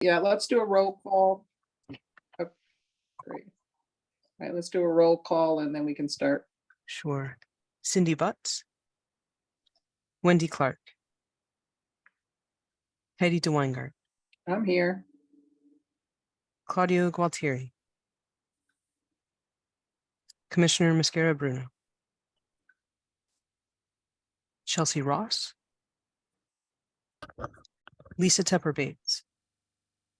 Yeah, let's do a roll call. Oh, great. All right, let's do a roll call and then we can start. Sure. Cindy Butts, Wendy Clark, Heidi DeWeingart, I'm here. Claudio Gualtieri, Commissioner Mascara Bruno, Chelsea Ross, Lisa Tepper Bates,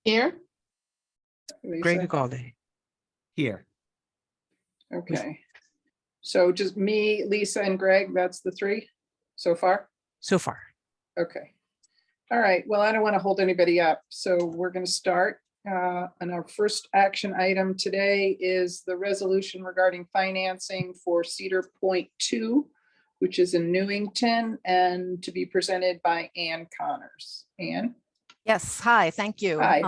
Here. Greg Lisa? Agalde. Here. Okay. So just me, Lisa, and Greg, that's the three so far? So far. Okay. All right. Well, I don't want to hold anybody up, so we're going to start. And our first action item today is the resolution regarding financing for Cedar Point 2, which is in Newington, and to be presented by Ann Connors. Ann? Yes, hi, thank you. Hi.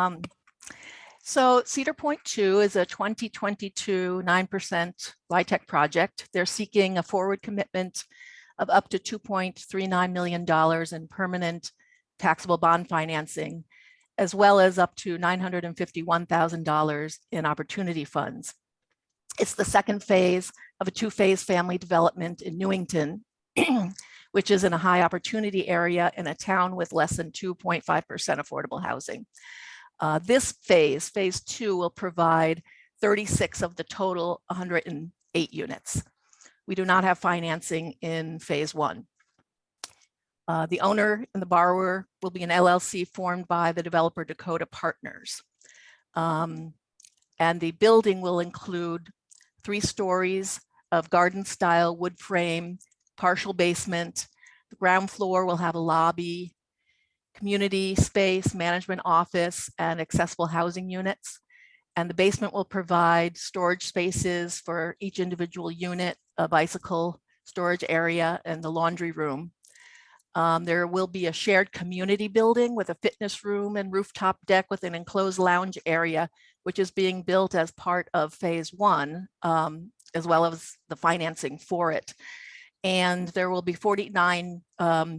So Cedar Point 2 is a 2022 9% LIHTC project. They're seeking a forward commitment of up to $2.39 million in permanent taxable bond financing, as well as up to $951,000 in opportunity funds. It's the second phase of a two-phase family development in Newington, which is in a high opportunity area in a town with less than 2.5% affordable housing. This phase 2, will provide 36 of the total 108 units. We do not have financing in phase 1. The owner and the borrower will be an LLC formed by the developer Dakota Partners. And the building will include 3 stories of garden style wood frame, partial basement. The ground floor will have a lobby, community space, management office, and accessible housing units. And the basement will provide storage spaces for each individual unit, a bicycle storage area, and the laundry room. There will be a shared community building with a fitness room and rooftop deck with an enclosed lounge area, which is being built as part of phase 1, as well as the financing for it. And there will be 49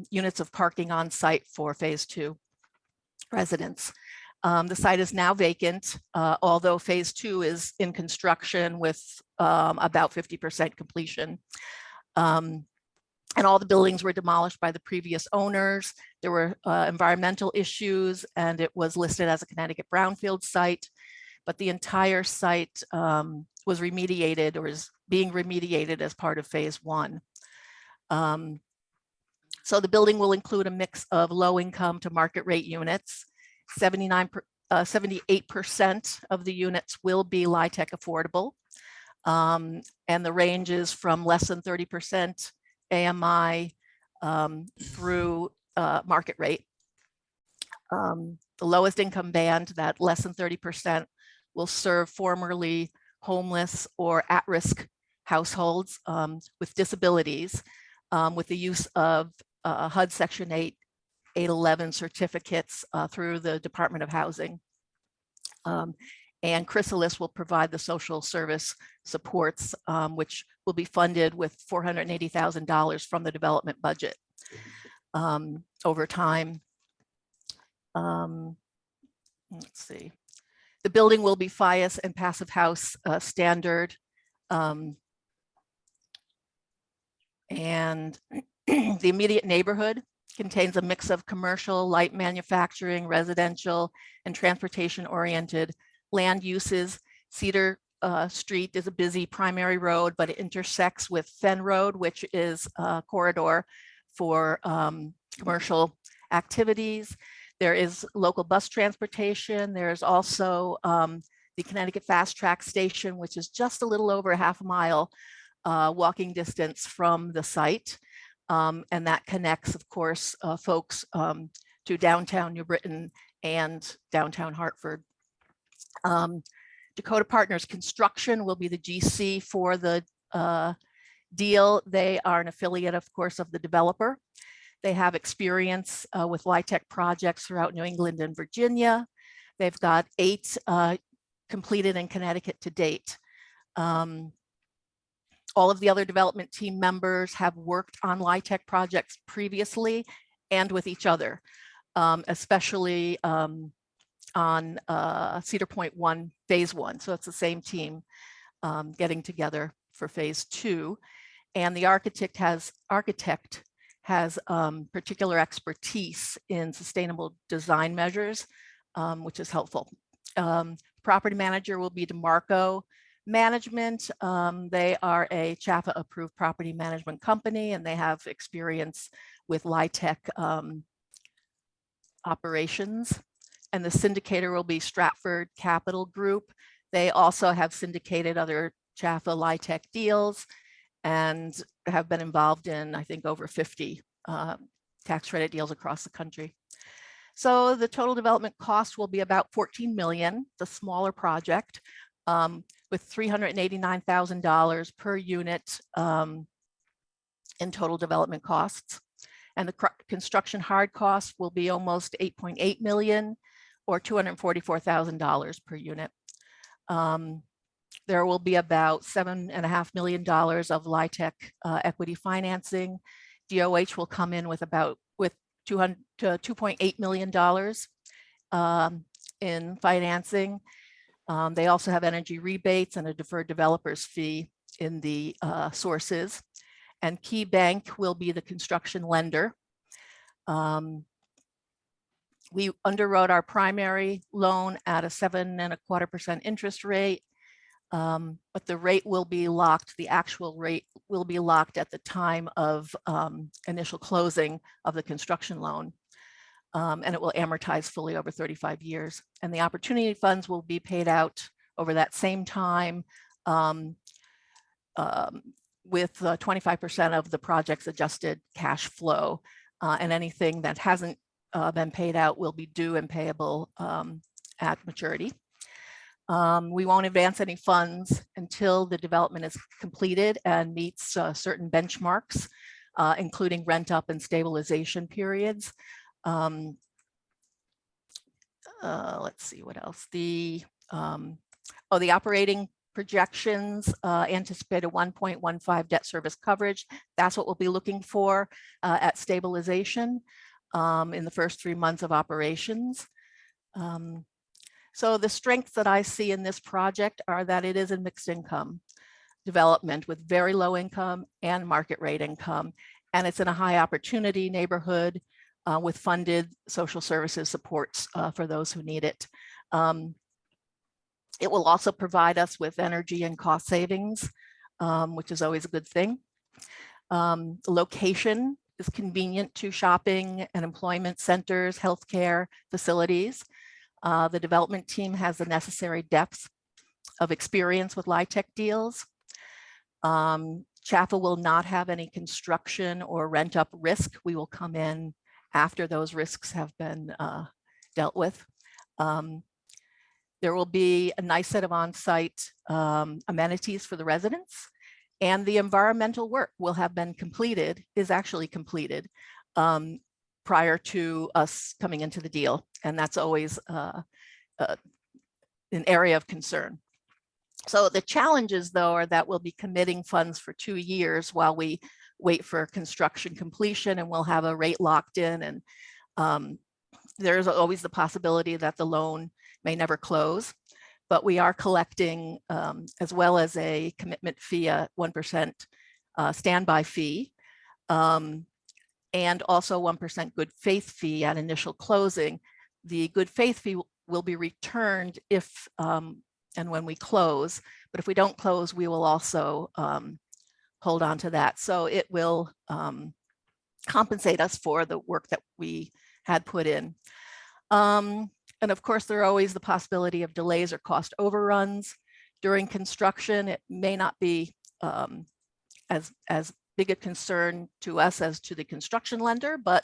units of parking on site for phase 2 residents. The site is now vacant, although phase 2 is in construction with about 50% completion. And all the buildings were demolished by the previous owners. There were environmental issues, and it was listed as a Connecticut brownfield site, but the entire site was remediated, or is being remediated as part of phase 1. So the building will include a mix of low income to market rate units. 78% of the units will be LIHTC affordable. And the range is from less than 30% AMI through market rate. The lowest income band, that less than 30%, will serve formerly homeless or at-risk households with disabilities, with the use of HUD Section 811 certificates through the Department of Housing. And Chrysalis will provide the social service supports, which will be funded with $480,000 from the development budget over time. Let's see. The building will be FIAS and Passive House standard. And the immediate neighborhood contains a mix of commercial, light manufacturing, residential, and transportation-oriented land uses. Cedar Street is a busy primary road, but it intersects with Fenn Road, which is a corridor for commercial activities. There is local bus transportation. There's also the Connecticut Fast Track Station, which is just a little over half a mile walking distance from the site. And that connects, of course, folks to downtown New Britain and downtown Hartford. Dakota Partners Construction will be the GC for the deal. They are an affiliate, of course, of the developer. They have experience with LIHTC projects throughout New England and Virginia. They've got 8 completed in Connecticut to date. All of the other development team members have worked on LIHTC projects previously and with each other, especially Cedar Point 1 phase 1. So it's the same team getting together for phase 2. And the architect has particular expertise in sustainable design measures, which is helpful. Property manager will be DeMarco Management. They are a CHFA approved property management company, and they have experience with LIHTC operations. And the syndicator will be Stratford Capital Group. They also have syndicated other CHFA LIHTC deals and have been involved in, I think, over 50 tax credit deals across the country. So the total development cost will be about $14 million, the smaller project, with $389,000 per unit in total development costs. And the construction hard costs will be almost $8.8 million or $244,000 per unit. There will be about $7.5 million of LIHTC equity financing. DOH will come in with $2.8 million in financing. They also have energy rebates and a deferred developer's fee in the sources. And Key Bank will be the construction lender. We underwrote our primary loan at a 7.25% interest rate, but the rate will be locked. The actual rate will be locked at the time of initial closing of the construction loan, and it will amortize fully over 35 years. And the opportunity funds will be paid out over that same time with 25% of the project's adjusted cash flow, and anything that hasn't been paid out will be due and payable at maturity. We won't advance any funds until the development is completed and meets certain benchmarks, including rent up and stabilization periods. Let's see what else. The operating projections anticipate a 1.15 debt service coverage. That's what we'll be looking for at stabilization in the first 3 months of operations. So the strengths that I see in this project are that it is a mixed income development with very low income and market rate income. And it's in a high opportunity neighborhood with funded social services supports for those who need it. It will also provide us with energy and cost savings, which is always a good thing. The location is convenient to shopping and employment centers, healthcare facilities. The development team has the necessary depth of experience with LIHTC deals. CHFA will not have any construction or rent up risk. We will come in after those risks have been dealt with. There will be a nice set of on-site amenities for the residents, and the environmental work will have been completed, is actually completed prior to us coming into the deal. And that's always an area of concern. So the challenges, though, are that we'll be committing funds for 2 years while we wait for construction completion, and we'll have a rate locked in. And there's always the possibility that the loan may never close, but we are collecting as well as a commitment fee, a 1% standby fee, and also 1% good faith fee at initial closing. The good faith fee will be returned if and when we close, but if we don't close, we will also hold on to that. So it will compensate us for the work that we had put in. And of course, there are always the possibility of delays or cost overruns during construction. It may not be as big a concern to us as to the construction lender, but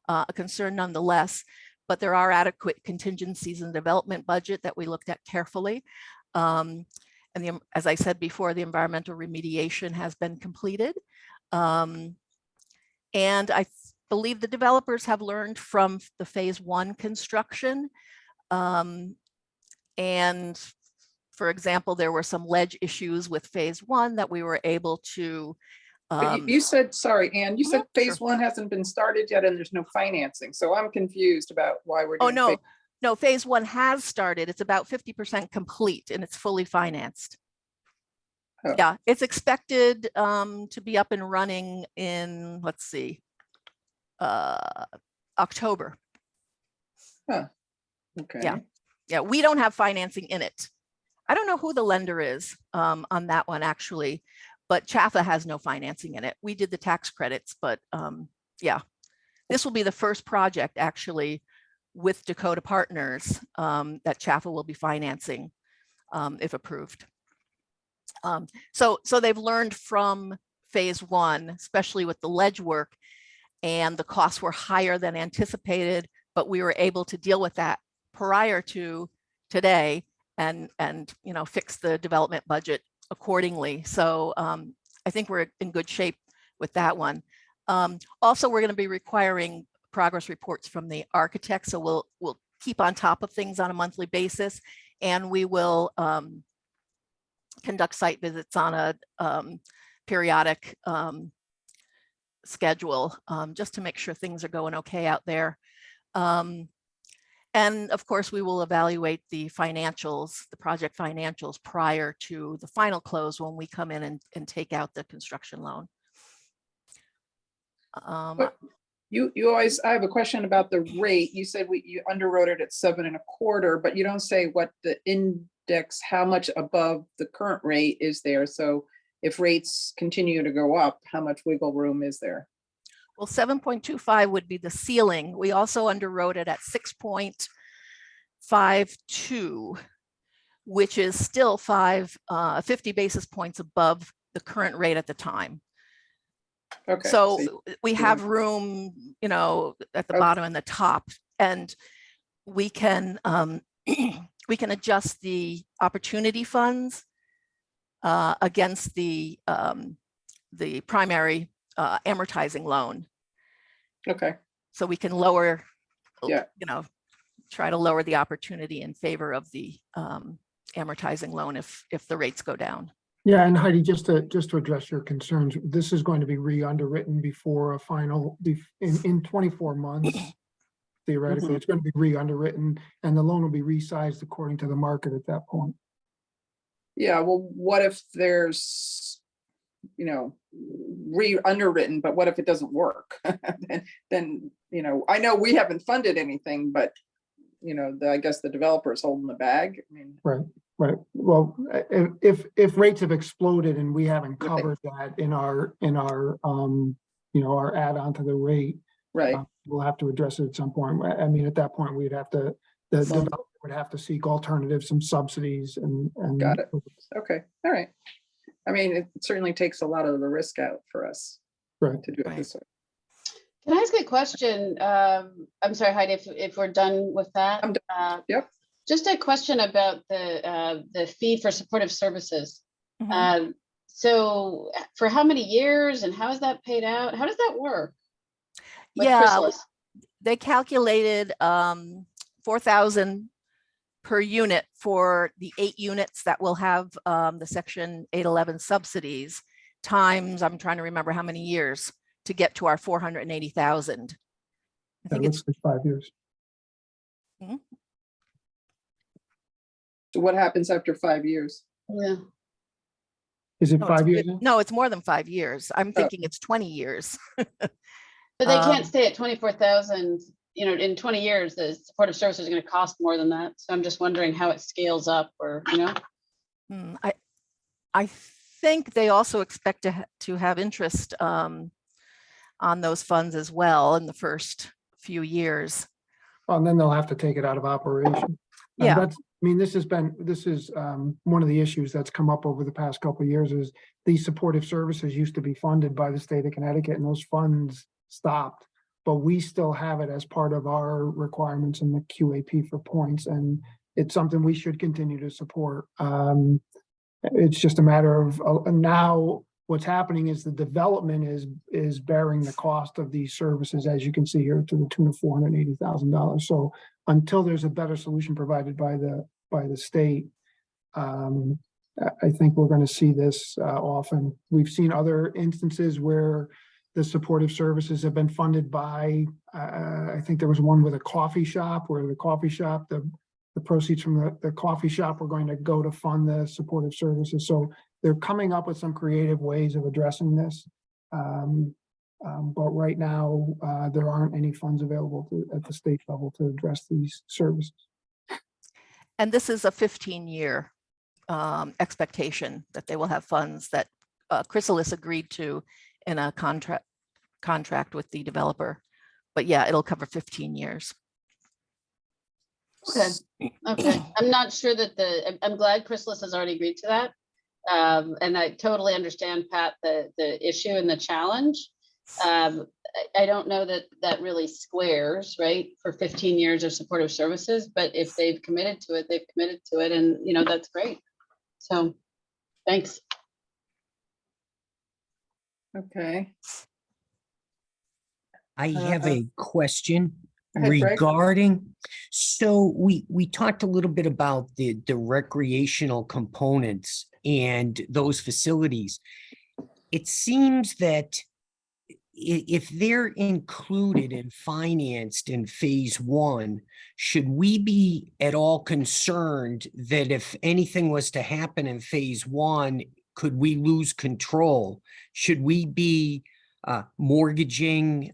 a concern nonetheless. But there are adequate contingencies in the development budget that we looked at carefully. And as I said before, the environmental remediation has been completed. And I believe the developers have learned from the phase 1 construction. And for example, there were some ledge issues with phase 1 that we were able to. But you said, sorry, Ann, you said phase sure. 1 hasn't been started yet and there's no financing. So I'm confused about why we're doing. Oh, no. No, phase one has started. It's about 50% complete and it's fully financed. Oh. Yeah, it's expected to be up and running in, let's see, October. Huh. Okay. Yeah, we don't have financing in it. I don't know who the lender is on that one actually, but CHFA has no financing in it. We did the tax credits, but yeah, this will be the first project actually with Dakota Partners that CHFA will be financing if approved. So they've learned from phase one, especially with the ledge work, and the costs were higher than anticipated, but we were able to deal with that prior to today and fix the development budget accordingly. So I think we're in good shape with that one. Also, we're going to be requiring progress reports from the architect, so we'll keep on top of things on a monthly basis, and we will conduct site visits on a periodic schedule just to make sure things are going okay out there. And of course, we will evaluate the financials, the project financials prior to the final close when we come in and take out the construction loan. But you always, I have a question about the rate. You said you underwrote it at 7.25, but you don't say what the index, how much above the current rate is there. So if rates continue to go up, how much wiggle room is there? Well, 7.25 would be the ceiling. We also underwrote it at 6.52, which is still 50 basis points above the current rate at the time. Okay. So we have room, at the bottom and the top, and we can we can adjust the opportunity funds against the primary amortizing loan. Okay. So we can lower, Yeah. try to lower the opportunity in favor of the amortizing loan if the rates go down. Yeah, and Heidi, just to address your concerns, this is going to be re-underwritten before a final in 24 months. Theoretically, It's going to be re-underwritten, and the loan will be resized according to the market at that point. Yeah. Well, what if there's, re-underwritten, but what if it doesn't work? then, I know we haven't funded anything, but I guess the developer is holding the bag. I mean, Right. Well, if rates have exploded and we haven't covered that in our our add-on to the rate, right. We'll have to address it at some point. I mean, at that point, the developer would have to seek alternatives, some subsidies, and Got it. Okay. All right. I mean, it certainly takes a lot of the risk out for us to do it this way. Can I ask a question? I'm sorry, Heidi, if we're done with that. I'm done. Yep. Just a question about the fee for supportive services. So for how many years and how is that paid out? How does that work? They calculated $4,000 per unit for the 8 units that will have the Section 811 subsidies times, I'm trying to remember how many years to get to our $480,000. I think it's like 5 years. So what happens after 5 years? Yeah. Is it 5 years? No, it's more than 5 years. I'm thinking it's 20 years. But they can't stay at 24,000. In 20 years, the supportive services is going to cost more than that. So I'm just wondering how it scales up, or I think they also expect to have interest on those funds as well in the first few years. Well, and then they'll have to take it out of operation. Yeah. This is one of the issues that's come up over the past couple of years. Is these supportive services used to be funded by the state of Connecticut, and those funds stopped, but we still have it as part of our requirements in the QAP for points, and it's something we should continue to support. It's just a matter of now what's happening is the development is bearing the cost of these services, as you can see here, to the tune of $480,000. So until there's a better solution provided by the state, I think we're going to see this often. We've seen other instances where the supportive services have been funded by, I think there was one with a coffee shop where the coffee shop, the proceeds from the coffee shop were going to go to fund the supportive services. So they're coming up with some creative ways of addressing this. But right now, there aren't any funds available at the state level to address these services. And this is a 15-year expectation that they will have funds that Chrysalis agreed to in a contract with the developer. But yeah, it'll cover 15 years. Okay. Okay. I'm not sure that I'm glad Chrysalis has already agreed to that. And I totally understand, Pat, the issue and the challenge. I don't know that that really squares, right, for 15 years of supportive services, but if they've committed to it, they've committed to it, and you know, that's great. So thanks. Okay. I have a question go ahead, Greg. regarding, so we talked a little bit about the recreational components and those facilities. It seems that if they're included and financed in phase one, should we be at all concerned that if anything was to happen in phase one, could we lose control? Should we be mortgaging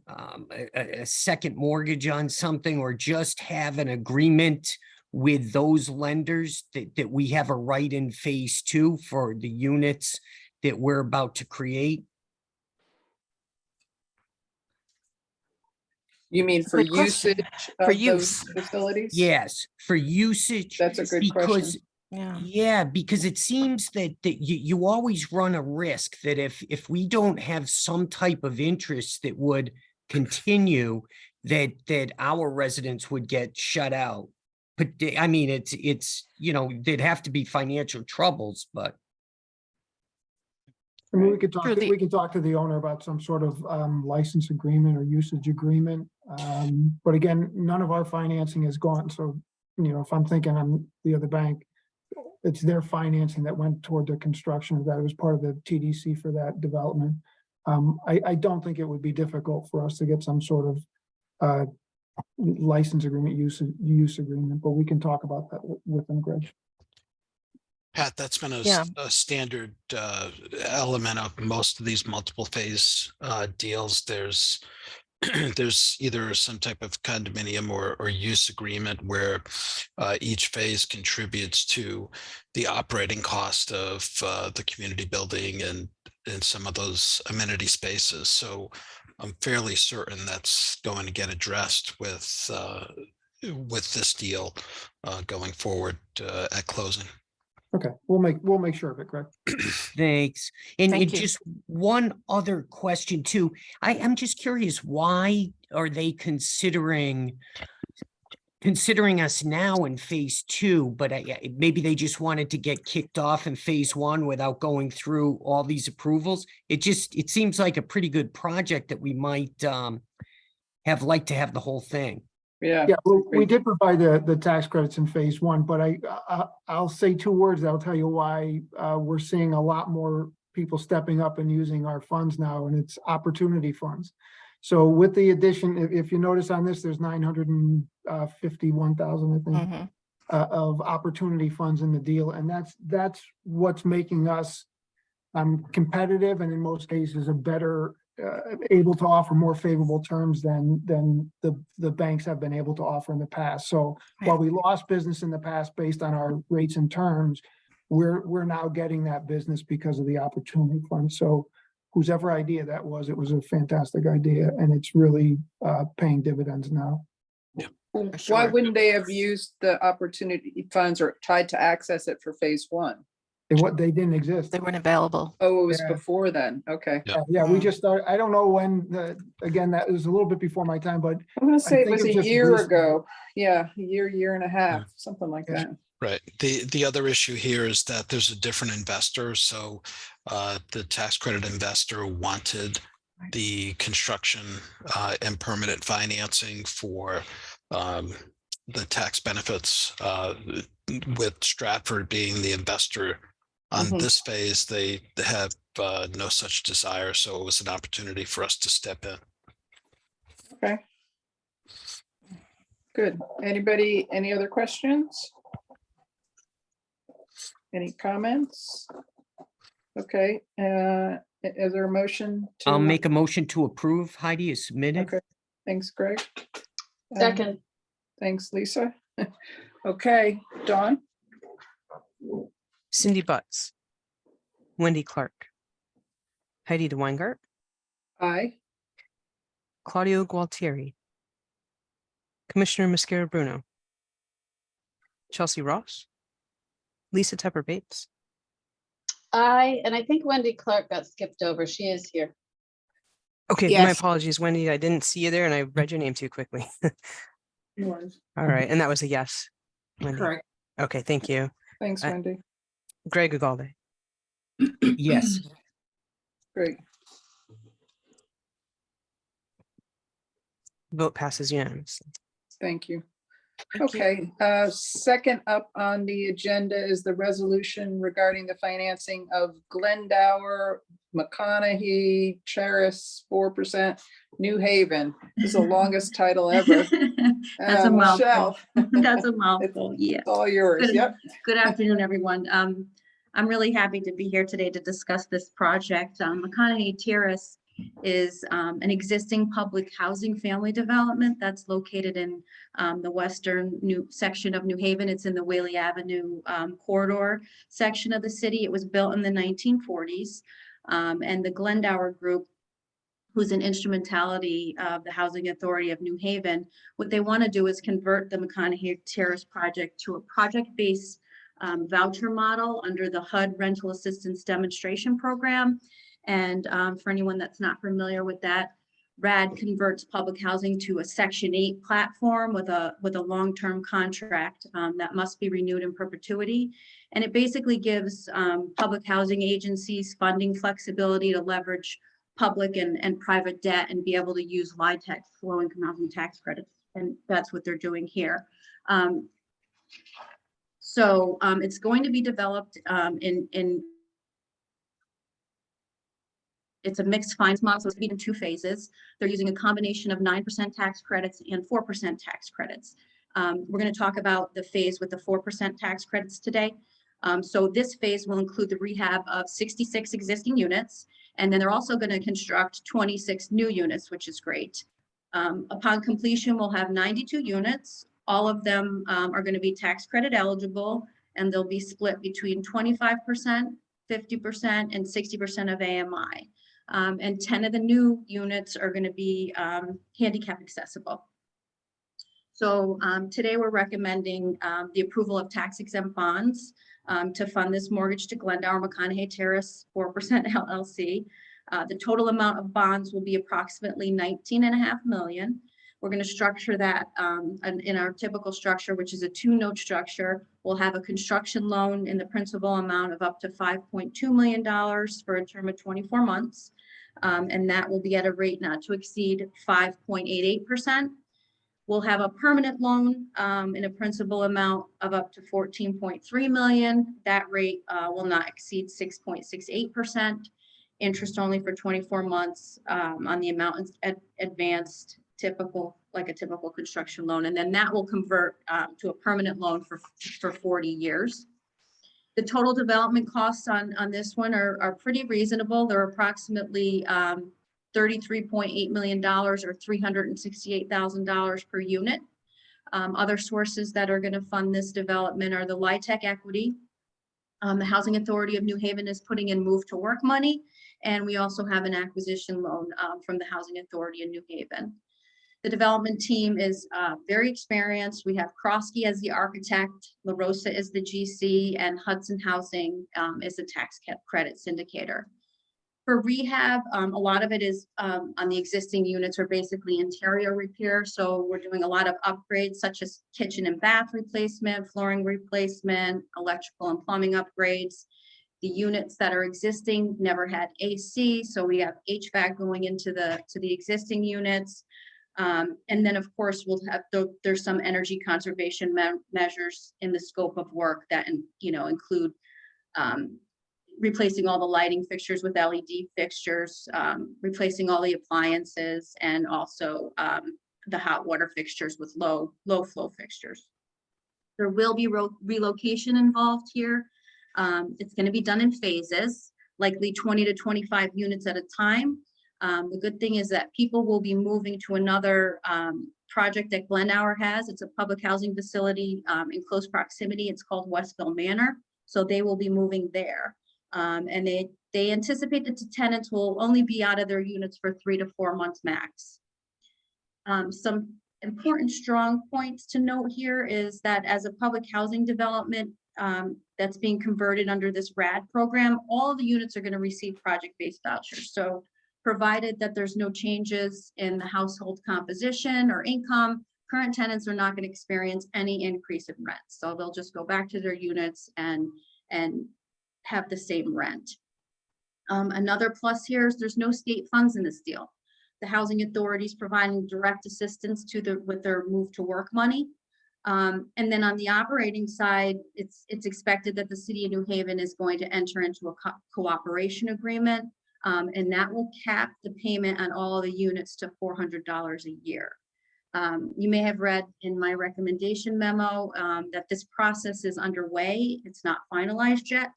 a second mortgage on something, or just have an agreement with those lenders that we have a right in phase two for the units that we're about to create? You mean for Good question. usage For of use. those facilities? Yes, for usage. That's a good because question. Yeah. because it seems that you always run a risk that if we don't have some type of interest that would continue, that our residents would get shut out. But I mean, it's you know, there'd have to be financial troubles, but I mean, we could talk, Through the- we can talk to the owner about some sort of license agreement or usage agreement. But again, none of our financing has gone. So, you know, if I'm thinking I'm the other bank, it's their financing that went toward the construction of that. It was part of the TDC for that development. I don't think it would be difficult for us to get some sort of license agreement, use agreement, but we can talk about that with them, Greg. Pat, that's been Yeah. a standard element of most of these multiple phase deals. There's there's either some type of condominium or use agreement where each phase contributes to the operating cost of the community building and some of those amenity spaces. So I'm fairly certain that's going to get addressed with this deal going forward at closing. Okay, we'll make sure of it, Greg. thanks. And Thank you. just one other question too. I'm just curious, why are they considering us now in phase two, but maybe they just wanted to get kicked off in phase one without going through all these approvals? It seems like a pretty good project that we might have liked to have the whole thing. Yeah. Yeah, well, we did provide the tax credits in phase one, but I'll say two words that'll tell you why we're seeing a lot more people stepping up and using our funds now, and it's opportunity funds. So with the addition, if you notice on this, there's 951,000, I think, Mhm. of opportunity funds in the deal, and that's what's making us competitive, and in most cases a better able to offer more favorable terms than the banks have been able to offer in the past. So while we lost business in the past based on our rates and terms, we're now getting that business because of the opportunity fund. So whosever idea that was, it was a fantastic idea, and it's really paying dividends now. Why sure. wouldn't they have used the opportunity funds or tried to access it for phase one? They didn't exist. They weren't available. Oh, it was Yeah. before then. Okay. Yeah, we Mm. just started. I don't know when again, that was a little bit before my time, but I'm gonna say it think was it's a just year recent. ago. Yeah, a year and a half, something like Yeah. that. Right. The other issue here is that there's a different investor. So the tax credit investor wanted the construction and permanent financing for the tax benefits, with Stratford being the investor On Mhm. this phase, they have no such desire, so it was an opportunity for us to step in. Okay. Good. Anybody, any other questions? Any comments? Okay, is there a motion to? I'll make a motion to approve. Heidi is submitted. Okay, thanks, Greg. Second, Thanks, Lisa. Okay, Dawn, Cindy Butts, Wendy Clark, Heidi DeWeingart, aye. Claudio Gualtieri, Commissioner Mascara Bruno, Chelsea Ross, Lisa Tepper Bates, and I think Wendy Clark got skipped over. She is here. okay, my Yes. apologies, Wendy, I didn't see you there and I read your name too quickly. All right, and that was a yes. Wendy. Correct. Okay, thank you. Thanks, Wendy. Greg Ugalde, Yes. Great. vote passes unanimously. Thank you. Thank you. Okay, second up on the agenda is the resolution regarding the financing of Glendower, McConaughey, Cheris, 4%, New Haven. This is the longest title ever. That's a mouthful. Michelle, That's a mouthful, yeah. it's all yours. Good- Yep. Good afternoon, everyone. I'm really happy to be here today to discuss this project. McConaughey Terrace is an existing public housing family development that's located in the western section of New Haven. It's in the Whaley Avenue corridor section of the city. It was built in the 1940s. And the Glendower Group, who's an instrumentality of the Housing Authority of New Haven, what they want to do is convert the McConaughey Terrace project to a project-based voucher model under the HUD Rental Assistance Demonstration Program. And for anyone that's not familiar with that, RAD converts public housing to a Section 8 platform with a long-term contract that must be renewed in perpetuity. And it basically gives public housing agencies funding flexibility to leverage public and private debt and be able to use LIHTC, low income housing tax credits. And that's what they're doing here. So it's going to be developed it's a mixed finance model, so it's in 2 phases. They're using a combination of 9% tax credits and 4% tax credits. We're going to talk about the phase with the 4% tax credits today. So this phase will include the rehab of 66 existing units, and then they're also going to construct 26 new units, which is great. Upon completion, we'll have 92 units. All of them are going to be tax credit eligible, and they'll be split between 25%, 50%, and 60% of AMI. And 10 of the new units are going to be handicap accessible. So today we're recommending the approval of tax exempt bonds to fund this mortgage to Glendower McConaughey Terrace 4% LLC. The total amount of bonds will be approximately $19.5 million. We're going to structure that in our typical structure, which is a 2-note structure. We'll have a construction loan in the principal amount of up to $5.2 million for a term of 24 months. And that will be at a rate not to exceed 5.88%. We'll have a permanent loan in a principal amount of up to 14.3 million. That rate will not exceed 6.68%. Interest only for 24 months on the amount advanced, like a typical construction loan. And then that will convert to a permanent loan for 40 years. The total development costs on this one are pretty reasonable. They're approximately $33.8 million or $368,000 per unit. Other sources that are going to fund this development are the LIHTC equity. The Housing Authority of New Haven is putting in move to work money. And we also have an acquisition loan from the Housing Authority in New Haven. The development team is very experienced. We have Krosky as the architect, La Rosa is the GC, and Hudson Housing is the tax credit syndicator. For rehab, a lot of it is on the existing units are basically interior repair. So we're doing a lot of upgrades such as kitchen and bath replacement, flooring replacement, electrical and plumbing upgrades. The units that are existing never had AC, so we have HVAC going into the existing units. And then of course we'll have there's some energy conservation measures in the scope of work that include replacing all the lighting fixtures with LED fixtures, replacing all the appliances, and also the hot water fixtures with low flow fixtures. There will be relocation involved here. It's going to be done in phases, likely 20 to 25 units at a time. The good thing is that people will be moving to another project that Glendower has. It's a public housing facility in close proximity. It's called Westville Manor. So they will be moving there. And they anticipate that the tenants will only be out of their units for 3 to 4 months max. Some important strong points to note here is that as a public housing development that's being converted under this RAD program, all of the units are going to receive project-based vouchers. So provided that there's no changes in the household composition or income, current tenants are not going to experience any increase in rent. So they'll just go back to their units and have the same rent. Another plus here is there's no state funds in this deal. The housing authorities providing direct assistance with their move to work money. And then on the operating side, it's expected that the city of New Haven is going to enter into a cooperation agreement. And that will cap the payment on all of the units to $400 a year. You may have read in my recommendation memo that this process is underway. It's not finalized yet.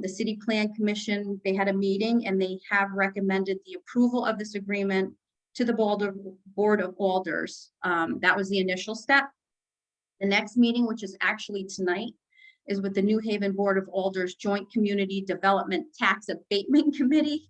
The City Plan Commission, they had a meeting and they have recommended the approval of this agreement to the Board of Alders. That was the initial step. The next meeting, which is actually tonight, is with the New Haven Board of Alders Joint Community Development Tax Abatement Committee.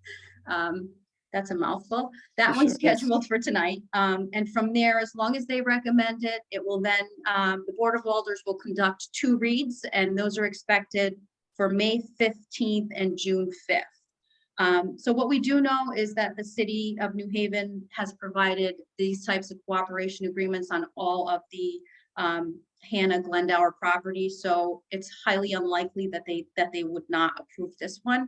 That's a mouthful. That one's scheduled for tonight. And from there, as long as they recommend it, it will then, the Board of Alders will conduct 2 reads, and those are expected for May 15th and June 5th. So what we do know is that the City of New Haven has provided these types of cooperation agreements on all of the Hannah Glendower properties. So it's highly unlikely that they would not approve this one.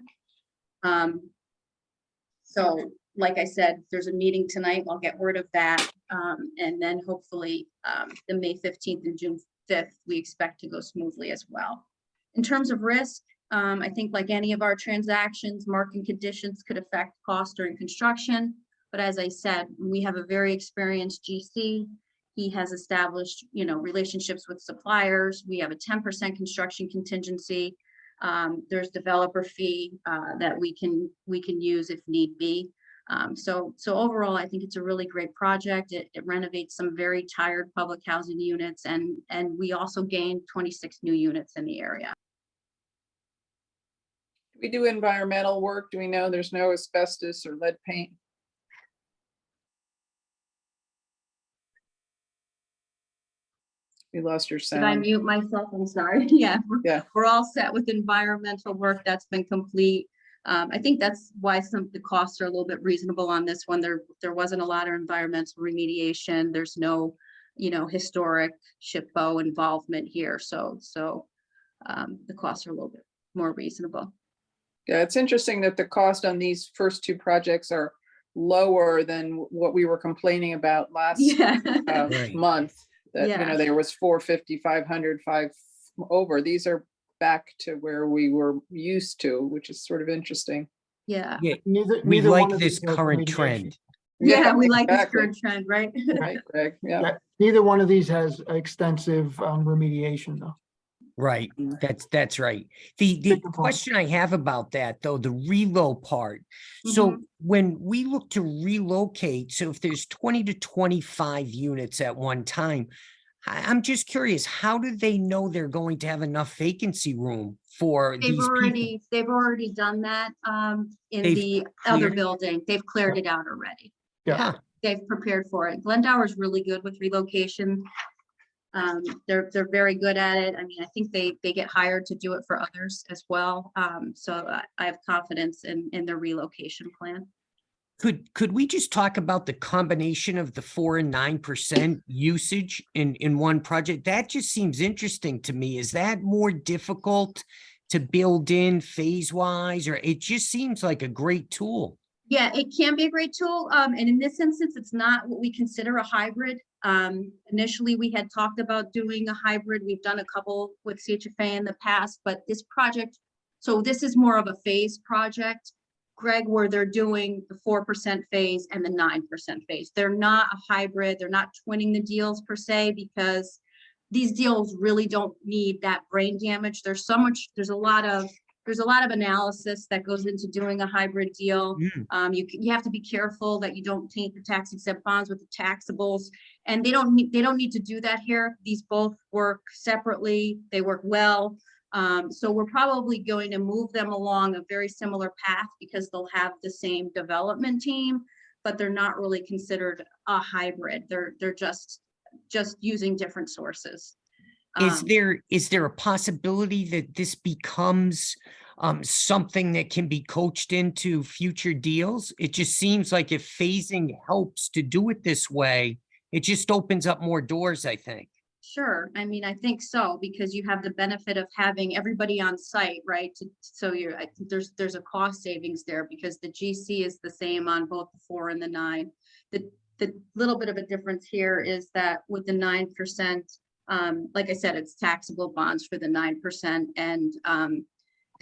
So like I said, there's a meeting tonight. I'll get word of that. And then hopefully the May 15th and June 5th, we expect to go smoothly as well. In terms of risk, I think like any of our transactions, market conditions could affect cost during construction. But as I said, we have a very experienced GC. He has established, relationships with suppliers. We have a 10% construction contingency. There's developer fee that we can use if need be. So overall, I think it's a really great project. It renovates some very tired public housing units, and we also gained 26 new units in the area. We do environmental work. Do we know there's no asbestos or lead paint? We lost your Did I sound. mute myself? I'm sorry. Yeah. Yeah. We're all set with environmental work that's been complete. I think that's why some of the costs are a little bit reasonable on this one. There wasn't a lot of environmental remediation. There's no, historic CHFA involvement here. So the costs are a little bit more reasonable. Yeah, it's interesting that the cost on these first 2 projects are lower than what we were complaining about last Right. month. That, Yeah. there was 450, 500, 5 over. These are back to where we were used to, which is sort of interesting. Yeah. Yeah, Neither we one like of this these has current remediation. trend. Yeah, we like this exactly. current trend, right? Right, Greg? Yeah. Yeah, neither one of these has extensive remediation though. Right, that's right. The Good point. question I have about that though, the reload part. So when we look to relocate, so if there's 20 to 25 units at one time, I'm just curious, how do they know they're going to have enough vacancy room for these people? They've already done that in They've the other cleared- building. They've cleared it out already. Yeah. Huh. They've prepared for it. Glendower is really good with relocation. They're very good at it. I mean, I think they get hired to do it for others as well. So I have confidence in their relocation plan. Could we just talk about the combination of the 4% and 9% usage in one project? That just seems interesting to me. Is that more difficult to build in phase wise, or it just seems like a great tool? Yeah, it can be a great tool. And in this instance, it's not what we consider a hybrid. Initially, we had talked about doing a hybrid. We've done a couple with CHFA in the past, but this project So this is more of a phase project, Greg, where they're doing the 4% phase and the 9% phase. They're not a hybrid. They're not twinning the deals per se, because these deals really don't need that brain damage. There's a lot of analysis that goes into doing a hybrid deal. You have to be careful that you don't taint the tax exempt bonds with the taxables, and they don't need to do that here. These both work separately. They work well. So we're probably going to move them along a very similar path because they'll have the same development team, but they're not really considered a hybrid. They're just using different sources. Is there a possibility that this becomes something that can be coached into future deals? It just seems like if phasing helps to do it this way, it just opens up more doors, I think. Sure. I mean, I think so, because you have the benefit of having everybody on site, right? So I think there's a cost savings there because the GC is the same on both the 4 and the 9. The little bit of a difference here is that with the 9%, like I said, it's taxable bonds for the 9%. And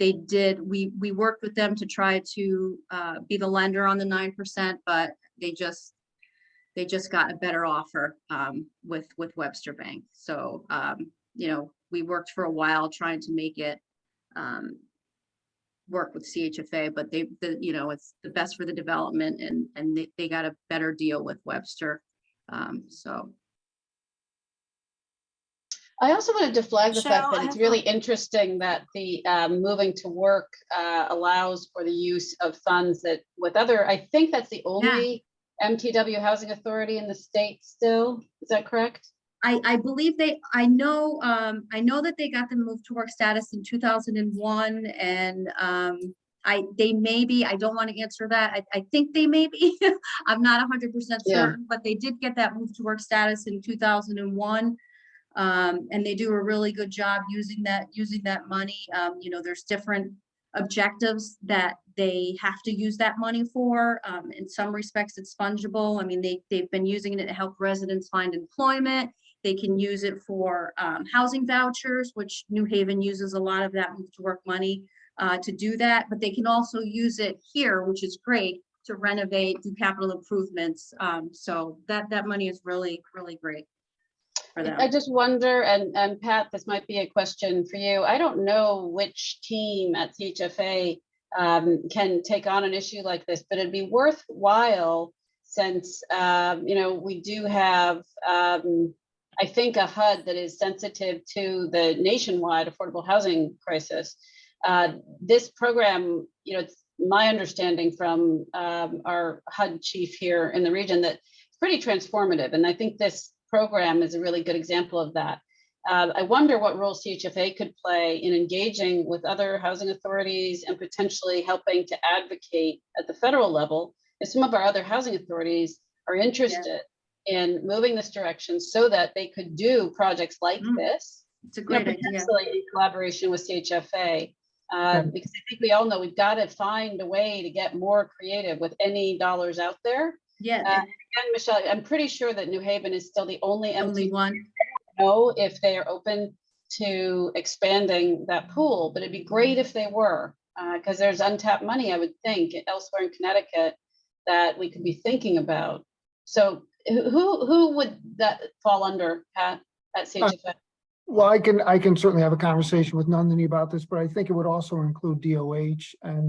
we worked with them to try to be the lender on the 9%, but they just got a better offer with Webster Bank. So, we worked for a while trying to make it work with CHFA, but it's the best for the development, and they got a better deal with Webster. So. I also wanted to flag the fact that Cheryl, it's really interesting that the moving to work allows for the use of funds that with other, I think that's the only MTW housing authority in the state still. Is that correct? I believe I know that they got the move to work status in 2001, and they may be, I don't want to answer that. I think they may be, I'm not 100% certain, but they did get that move to work status in 2001. And they do a really good job using that money. There's different objectives that they have to use that money for. In some respects, it's fungible. I mean, they've been using it to help residents find employment. They can use it for housing vouchers, which New Haven uses a lot of that move to work money to do that. But they can also use it here, which is great, to renovate, do capital improvements. So that money is really, really great. I just wonder, and Pat, this might be a question for you. I don't know which team at CHFA can take on an issue like this, but it'd be worthwhile since, we do have, I think, a HUD that is sensitive to the nationwide affordable housing crisis. This program, it's my understanding from our HUD chief here in the region that it's pretty transformative. And I think this program is a really good example of that. I wonder what role CHFA could play in engaging with other housing authorities and potentially helping to advocate at the federal level if some of our other housing authorities are interested in moving this direction so that they could do projects like this. It's a great idea. In collaboration with CHFA. Because I think we all know we've got to find a way to get more creative with any dollars out there. Yeah. Again, Michelle, I'm pretty sure that New Haven is still the only one. I don't know if they are open to expanding that pool, but it'd be great if they were, because there's untapped money, I would think, elsewhere in Connecticut that we could be thinking about. So who would that fall under, Pat, at CHFA? Well, I can certainly have a conversation with Nandini about this, but I think it would also include DOH and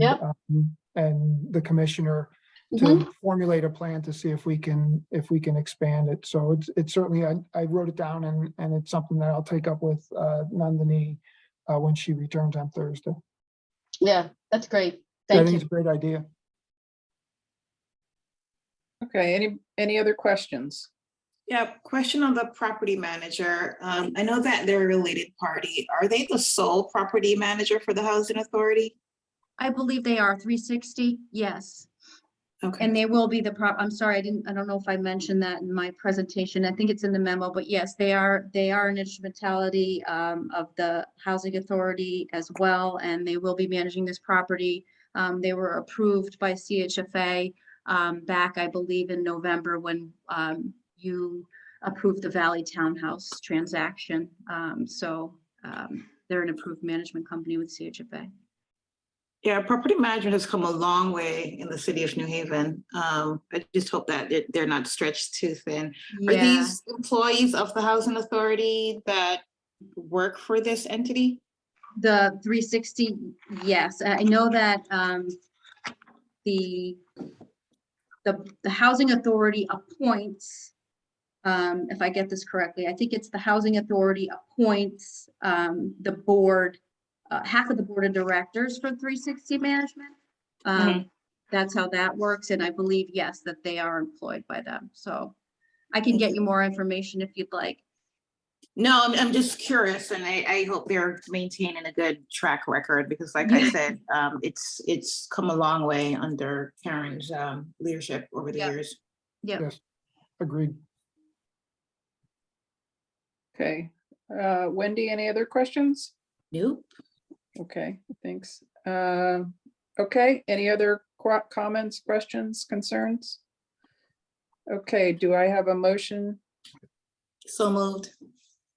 the commissioner to formulate a plan to see if we can expand it. So it's certainly, I wrote it down and it's something that I'll take up with Nandini when she returns on Thursday. Yeah, that's great. I think it's a great idea. Okay, any other questions? Yeah, question on the property manager. I know that they're a related party. Are they the sole property manager for the housing authority? I believe they are 360. Yes. Okay. And they will be I'm sorry, I don't know if I mentioned that in my presentation. I think it's in the memo, but yes, they are an instrumentality of the housing authority as well, and they will be managing this property. They were approved by CHFA back, I believe, in November when you approved the Valley Townhouse transaction. So they're an approved management company with CHFA. Yeah, property management has come a long way in the city of New Haven. I just hope that they're not stretched too thin. Are Yeah, these employees of the housing authority that work for this entity? the 360, yes, I know that the housing authority appoints, if I get this correctly, I think it's the housing authority appoints the board, half of the board of directors for 360 management. That's how that works, and I believe, yes, that they are employed by them. So I can get you more information if you'd like. No, I'm just curious, and I hope they're maintaining a good track record, because like I Yeah. said, it's come a long way under Karen's leadership over the Yep. years. Yep. Yes, agreed. Okay. Wendy, any other questions? Nope. Okay, thanks. Okay, any other comments, questions, concerns? Okay, do I have a motion? So moved.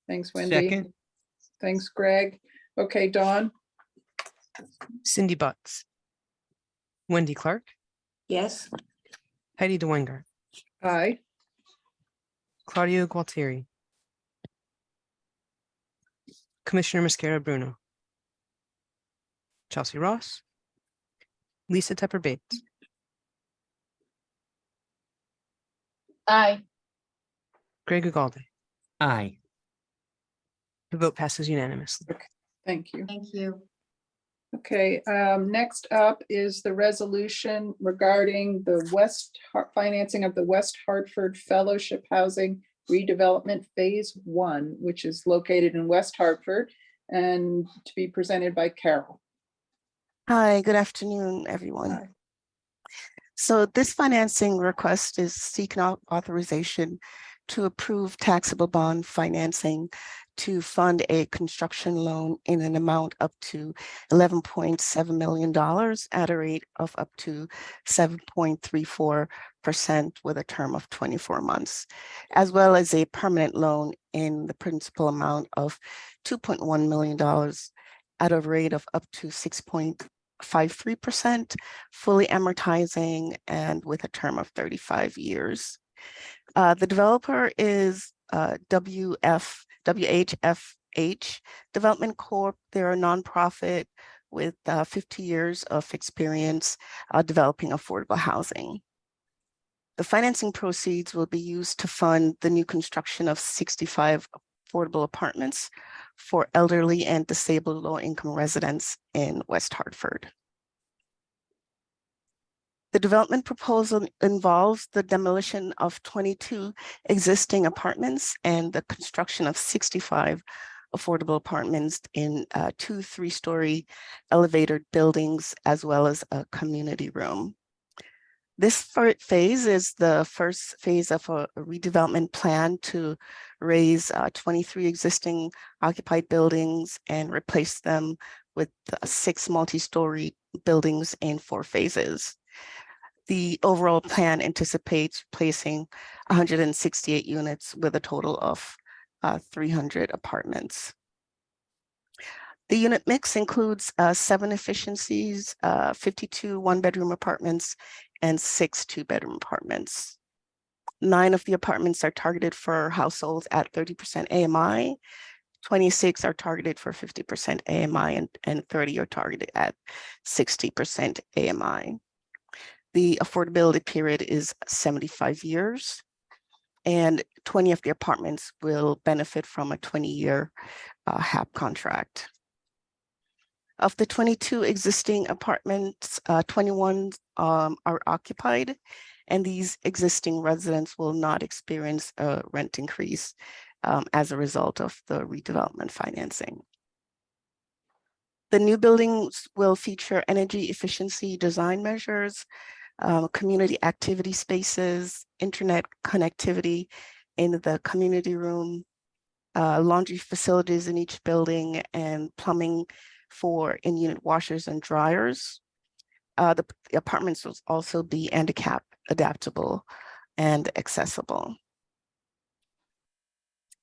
Thanks, Wendy. Second, Thanks, Greg. Okay, Dawn, Cindy Butts, Wendy Clark, Yes. Heidi DeWenger, aye. Claudio Gualtieri, Commissioner Mosquera Bruno, Chelsea Ross, Lisa Tepper Bates, Aye. Greg Ugalde. aye. The vote passes unanimously. Thank you. Thank you. Okay, next up is the resolution regarding the financing of the West Hartford Fellowship Housing Redevelopment Phase 1, which is located in West Hartford, and to be presented by Carol. Hi, good afternoon, everyone. Hi. So this financing request is seeking authorization to approve taxable bond financing to fund a construction loan in an amount up to $11.7 million at a rate of up to 7.34% with a term of 24 months, as well as a permanent loan in the principal amount of $2.1 million at a rate of up to 6.53%, fully amortizing and with a term of 35 years. The developer is WHFH Development Corp. They're a nonprofit with 50 years of experience developing affordable housing. The financing proceeds will be used to fund the new construction of 65 affordable apartments for elderly and disabled low-income residents in West Hartford. The development proposal involves the demolition of 22 existing apartments and the construction of 65 affordable apartments in 2 3-story elevated buildings, as well as a community room. This phase is the first phase of a redevelopment plan to raise 23 existing occupied buildings and replace them with 6 multi-story buildings in 4 phases. The overall plan anticipates placing 168 units with a total of 300 apartments. The unit mix includes 7 efficiencies, 52 1-bedroom apartments, and 6 2-bedroom apartments. 9 of the apartments are targeted for households at 30% AMI, 26 are targeted for 50% AMI, and 30 are targeted at 60% AMI. The affordability period is 75 years, and 20 of the apartments will benefit from a 20-year HAP contract. Of the 22 existing apartments, 21 are occupied, and these existing residents will not experience a rent increase as a result of the redevelopment financing. The new buildings will feature energy efficiency design measures, community activity spaces, internet connectivity in the community room, laundry facilities in each building, and plumbing for in-unit washers and dryers. The apartments will also be handicap adaptable and accessible.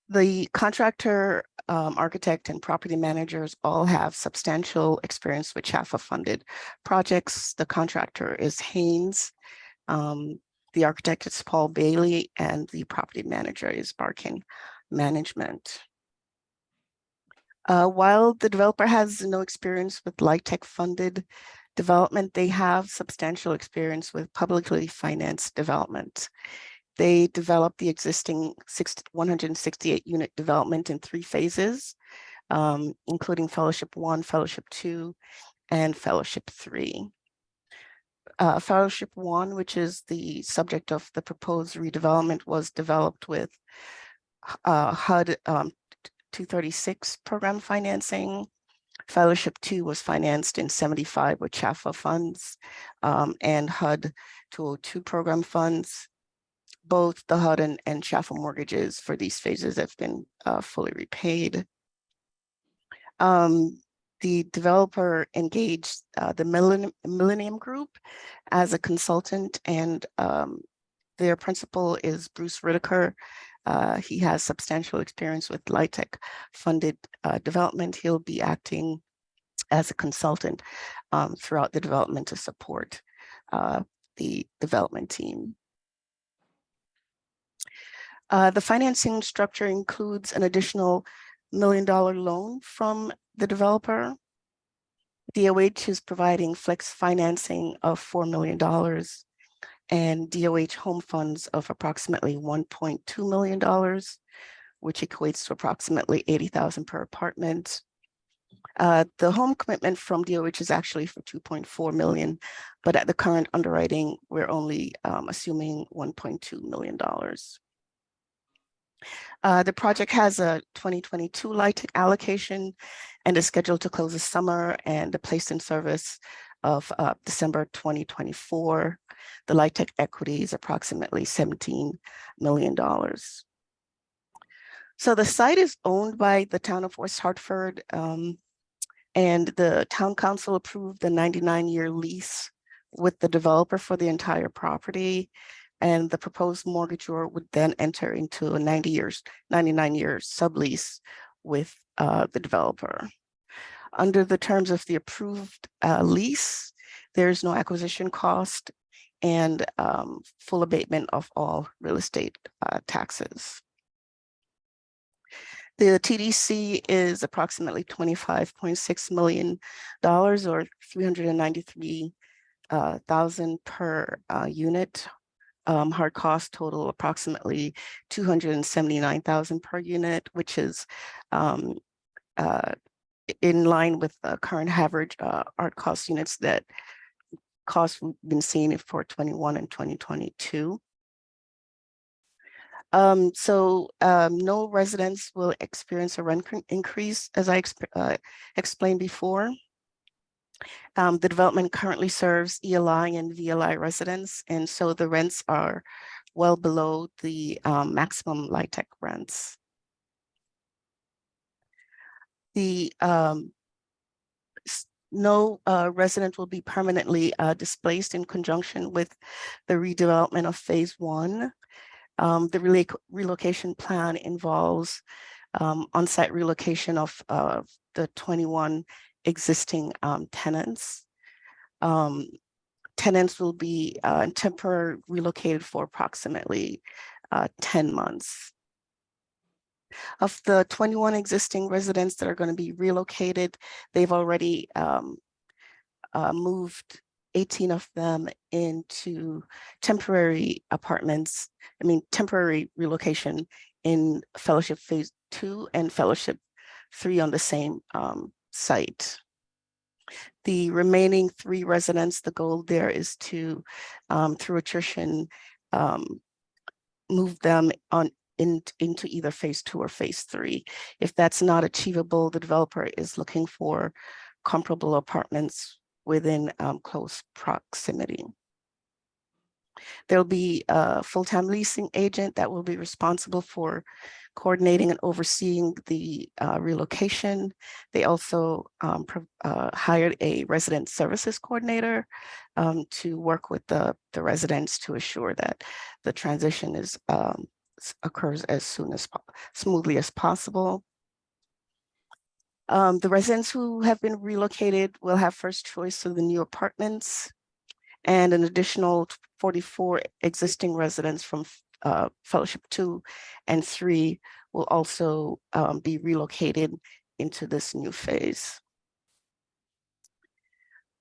The contractor architect and property managers all have substantial experience with CHFA funded projects. The contractor is Haynes. The architect is Paul Bailey, and the property manager is Barkin Management. While the developer has no experience with LIHTC funded development, they have substantial experience with publicly financed development. They developed the existing 168 unit development in 3 phases, including Fellowship 1, Fellowship 2, and Fellowship 3. Fellowship 1, which is the subject of the proposed redevelopment, was developed with HUD 236 program financing. Fellowship 2 was financed in 75 with CHFA funds and HUD 202 program funds. Both the HUD and CHFA mortgages for these phases have been fully repaid. The developer engaged the Millennium Group as a consultant, and their principal is Bruce Whitaker. He has substantial experience with LIHTC funded development. He'll be acting as a consultant throughout the development to support the development team. The financing structure includes an additional $1 million loan from the developer. DOH is providing flex financing of $4 million and DOH home funds of approximately $1.2 million, which equates to approximately $80,000 per apartment. The home commitment from DOH is actually for $2.4 million, but at the current underwriting, we're only assuming $1.2 million. The project has a 2022 LIHTC allocation and is scheduled to close this summer and the placed in service of December 2024. The LIHTC equity is approximately $17 million. So the site is owned by the town of West Hartford, and the town council approved the 99-year lease with the developer for the entire property. And the proposed mortgagor would then enter into a 99-year sublease with the developer. Under the terms of the approved lease, there's no acquisition cost and full abatement of all real estate taxes. The TDC is approximately $25.6 million or $393,000 per unit. Hard cost total approximately $279,000 per unit, which is in line with the current average art cost units that costs we've been seeing for 21 and 2022. No residents will experience a rent increase, as I explained before. The development currently serves ELI and VLI residents, and so the rents are well below the maximum LIHTC rents. No resident will be permanently displaced in conjunction with the redevelopment of phase 1. The relocation plan involves on-site relocation of the 21 existing tenants. Tenants will be temporarily relocated for approximately 10 months. Of the 21 existing residents that are going to be relocated, they've already moved 18 of them into temporary apartments, temporary relocation in Fellowship Phase 2 and Fellowship 3 on the same site. The remaining 3 residents, the goal there is to, through attrition, move them into either phase 2 or phase 3. If that's not achievable, the developer is looking for comparable apartments within close proximity. There'll be a full-time leasing agent that will be responsible for coordinating and overseeing the relocation. They also hired a resident services coordinator to work with the residents to assure that the transition occurs as smoothly as possible. The residents who have been relocated will have first choice of the new apartments, and an additional 44 existing residents from Fellowship 2 and 3 will also be relocated into this new phase.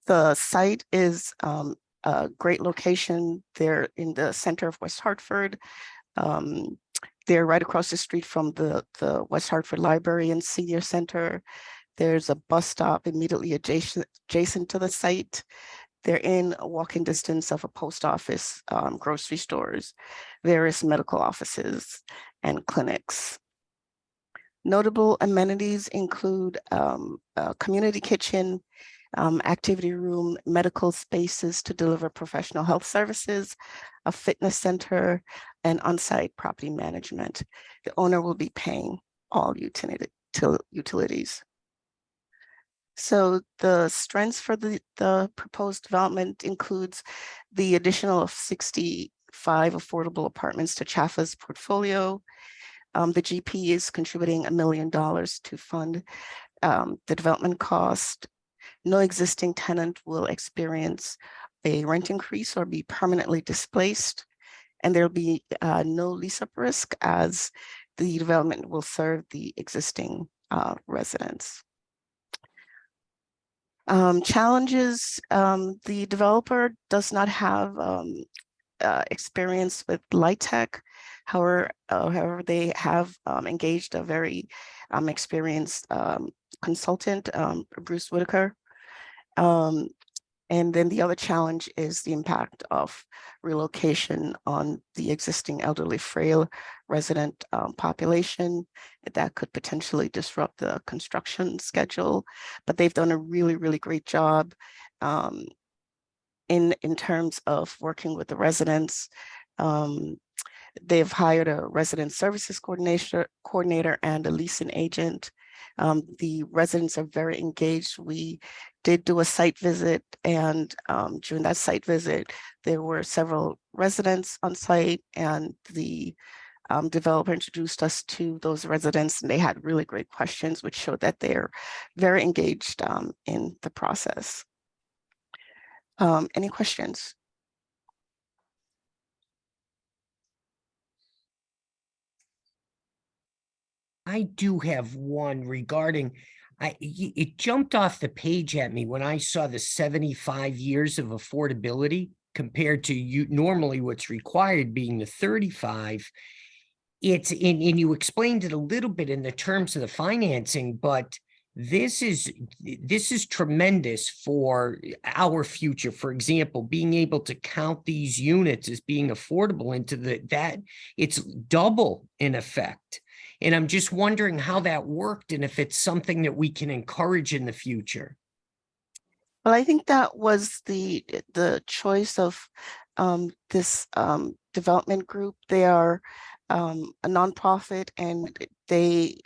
The site is a great location. They're in the center of West Hartford. They're right across the street from the West Hartford Library and Senior Center. There's a bus stop immediately adjacent to the site. They're in a walking distance of a post office, grocery stores, various medical offices, and clinics. Notable amenities include a community kitchen, activity room, medical spaces to deliver professional health services, a fitness center, and on-site property management. The owner will be paying all utilities. So the strengths for the proposed development includes the additional of 65 affordable apartments to CHFA's portfolio. The GP is contributing $1 million to fund the development cost. No existing tenant will experience a rent increase or be permanently displaced. And there'll be no lease-up risk as the development will serve the existing residents. Challenges, the developer does not have experience with light tech. However, they have engaged a very experienced consultant, Bruce Whitaker. And then the other challenge is the impact of relocation on the existing elderly frail resident population. That could potentially disrupt the construction schedule, but they've done a really, really great job in terms of working with the residents. They've hired a resident services coordinator and a leasing agent. The residents are very engaged. We did do a site visit, and during that site visit, there were several residents on site, and the developer introduced us to those residents, and they had really great questions, which showed that they're very engaged in the process. Any questions? I do have one regarding, it jumped off the page at me when I saw the 75 years of affordability compared to normally what's required being the 35. It's and you explained it a little bit in the terms of the financing, but this is tremendous for our future. For example, being able to count these units as being affordable into that it's double in effect. And I'm just wondering how that worked and if it's something that we can encourage in the future. Well, I think that was the choice of this development group. They are a nonprofit, and they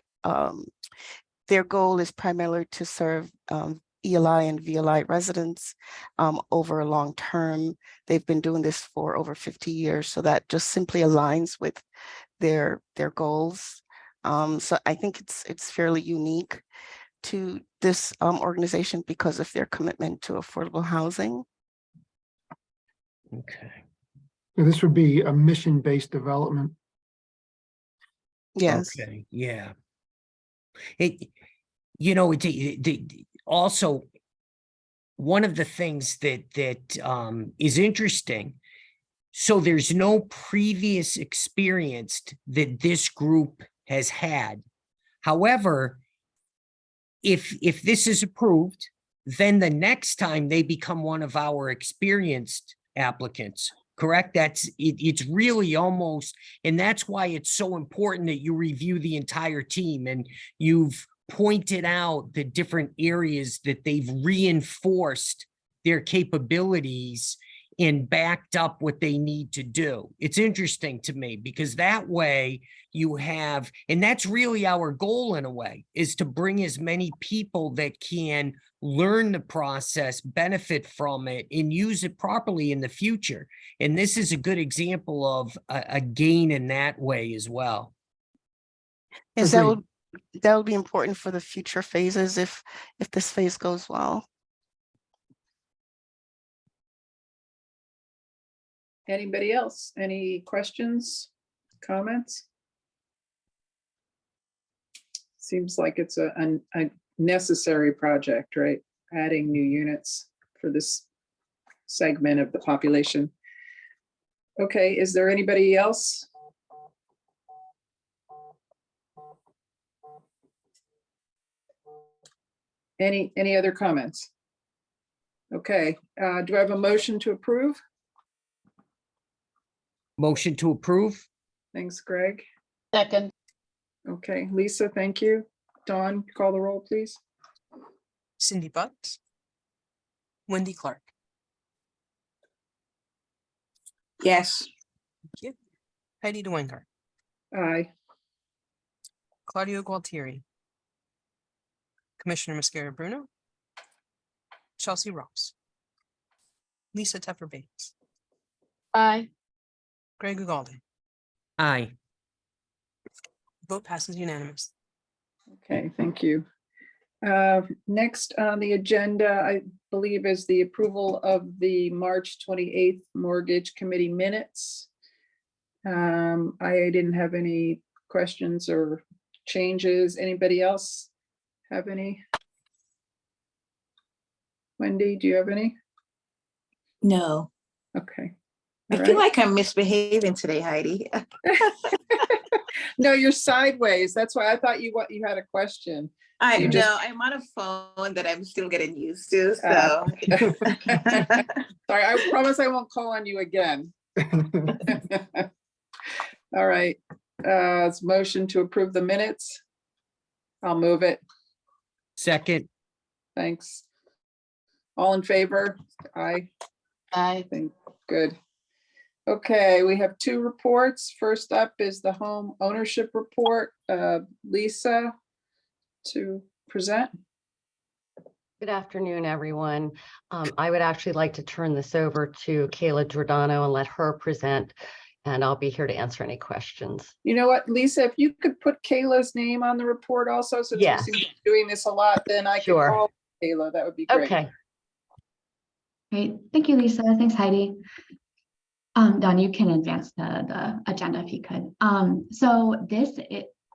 their goal is primarily to serve ELI and VLI residents over a long term. They've been doing this for over 50 years, so that just simply aligns with their goals. So I think it's fairly unique to this organization because of their commitment to affordable housing. Okay. So this would be a mission-based development. Yes. Okay. Yeah. It also one of the things that is interesting. So there's no previous experience that this group has had. However, if this is approved, then the next time they become one of our experienced applicants, correct? It's really almost, and that's why it's so important that you review the entire team, and you've pointed out the different areas that they've reinforced their capabilities and backed up what they need to do. It's interesting to me because that way you have, and that's really our goal in a way, is to bring as many people that can learn the process, benefit from it, and use it properly in the future. And this is a good example of a gain in that way as well. Yes, that would that will be important for the future phases if this phase goes well. Anybody else? Any questions, comments? Seems like it's a necessary project, right? Adding new units for this segment of the population. Okay, is there anybody else? Any other comments? Okay, do I have a motion to approve? Motion to approve? Thanks, Greg. Second, Okay, Lisa, thank you. Dawn, call the roll, please. Cindy Butt. Wendy Clark. Yes. Thank you. Heidi DeWinger. Aye. Claudio Gualtieri. Commissioner Mascara Bruno. Chelsea Ross. Lisa Teffer Bates. aye. Greg Ugalde. Aye. Vote passes unanimous. Okay, thank you. Next on the agenda, I believe, is the approval of the March 28th Mortgage Committee minutes. I didn't have any questions or changes. Anybody else have any? Wendy, do you have any? No. Okay. I All feel right. like I'm misbehaving today, Heidi. No, you're sideways. That's why I thought you had a question. I You know just- I'm on a phone that I'm still getting used to, so. Sorry, I promise I won't call on you again. All right, it's motion to approve the minutes. I'll move it. Second. Thanks. All in favor? Aye. Aye. Think good. Okay, we have two reports. First up is the home ownership report. Lisa to present. Good afternoon, everyone. I would actually like to turn this over to Kayla Giordano and let her present, and I'll be here to answer any questions. You know what, Lisa, if you could put Kayla's name on the report also, since we Yes. seem to be doing this a lot, then I could Sure. call Kayla. That would be great. Okay. Great. Thank you, Lisa. Thanks, Heidi. Don, you can advance the agenda if you could. So this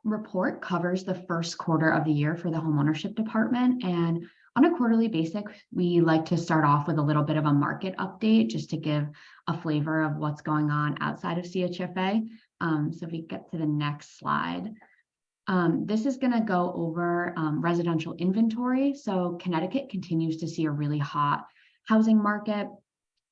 report covers the first quarter of the year for the homeownership department. And on a quarterly basis, we like to start off with a little bit of a market update just to give a flavor of what's going on outside of CHFA. So if we get to the next slide. This is going to go over residential inventory. So Connecticut continues to see a really hot housing market.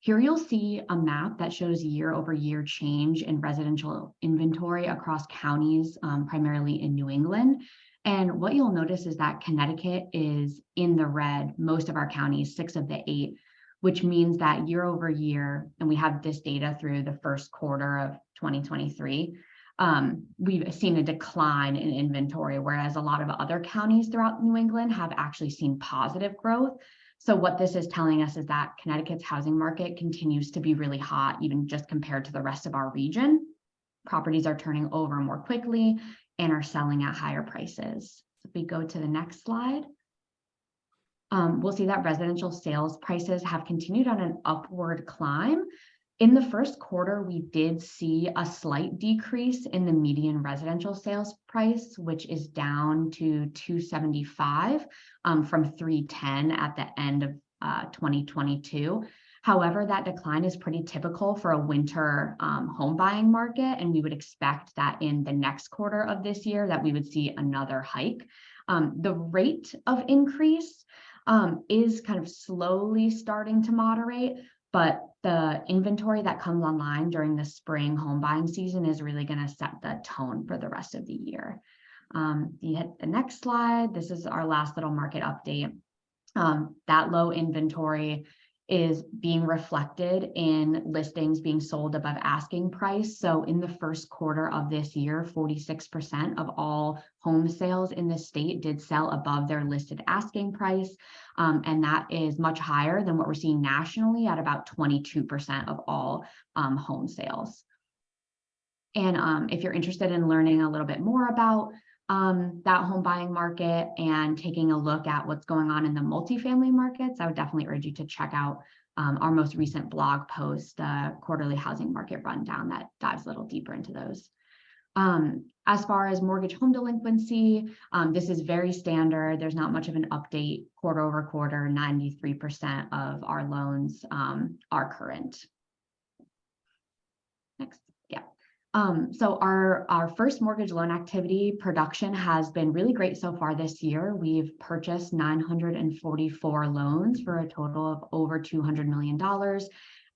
Here you'll see a map that shows year-over-year change in residential inventory across counties, primarily in New England. And what you'll notice is that Connecticut is in the red, most of our counties, 6 of the 8, which means that year over year, and we have this data through the first quarter of 2023, we've seen a decline in inventory, whereas a lot of other counties throughout New England have actually seen positive growth. So what this is telling us is that Connecticut's housing market continues to be really hot, even just compared to the rest of our region. Properties are turning over more quickly and are selling at higher prices. So if we go to the next slide, we'll see that residential sales prices have continued on an upward climb. In the first quarter, we did see a slight decrease in the median residential sales price, which is down to $275 from $310 at the end of 2022. However, that decline is pretty typical for a winter home buying market, and we would expect that in the next quarter of this year that we would see another hike. The rate of increase is kind of slowly starting to moderate, but the inventory that comes online during the spring home buying season is really going to set the tone for the rest of the year. You hit the next slide. This is our last little market update. That low inventory is being reflected in listings being sold above asking price. So in the first quarter of this year, 46% of all home sales in the state did sell above their listed asking price. And that is much higher than what we're seeing nationally at about 22% of all home sales. And if you're interested in learning a little bit more about that home buying market and taking a look at what's going on in the multifamily markets, I would definitely urge you to check out our most recent blog post, Quarterly Housing Market Rundown, that dives a little deeper into those. As far as mortgage home delinquency, this is very standard. There's not much of an update. Quarter over quarter, 93% of our loans are current. Next, yeah. So our first mortgage loan activity production has been really great so far this year. We've purchased 944 loans for a total of over $200 million.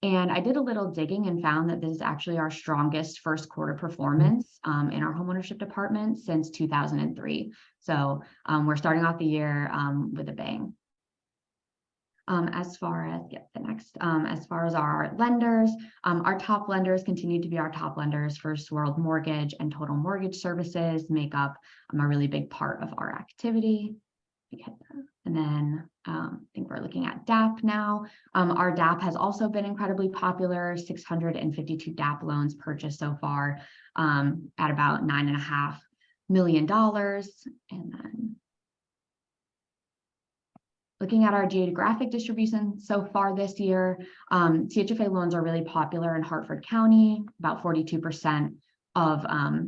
And I did a little digging and found that this is actually our strongest first quarter performance in our homeownership department since 2003. So we're starting off the year with a bang. As far as our lenders, our top lenders continue to be our top lenders. First World Mortgage and Total Mortgage Services make up a really big part of our activity. And then I think we're looking at DAP now. Our DAP has also been incredibly popular. 652 DAP loans purchased so far at about $9.5 million. And then looking at our geographic distribution so far this year, CHFA loans are really popular in Hartford County. About 42% of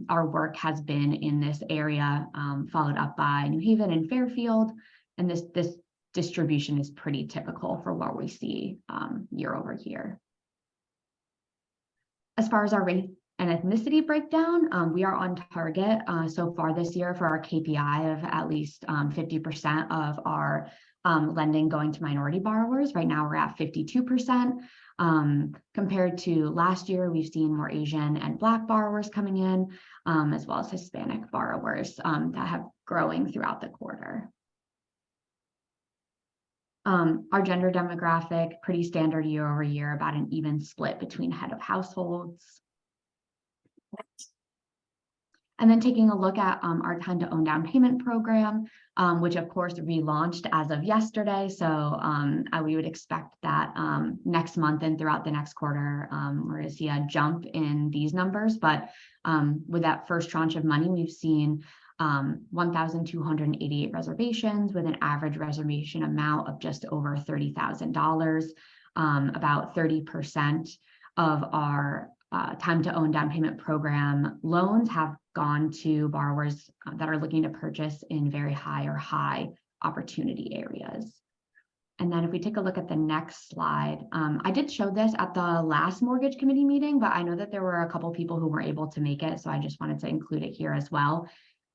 our work has been in this area, followed up by New Haven and Fairfield. And this distribution is pretty typical for what we see year over year. As far as our race and ethnicity breakdown, we are on target so far this year for our KPI of at least 50% of our lending going to minority borrowers. Right now we're at 52%. Compared to last year, we've seen more Asian and Black borrowers coming in, as well as Hispanic borrowers that have growing throughout the quarter. Our gender demographic, pretty standard year over year, about an even split between head of households. And then taking a look at our time to own down payment program, which of course relaunched as of yesterday. So we would expect that next month and throughout the next quarter, we're going to see a jump in these numbers. But with that first tranche of money, we've seen 1,288 reservations with an average reservation amount of just over $30,000. About 30% of our time to own down payment program loans have gone to borrowers that are looking to purchase in very high or high opportunity areas. And then if we take a look at the next slide, I did show this at the last mortgage committee meeting, but I know that there were a couple people who were able to make it, so I just wanted to include it here as well.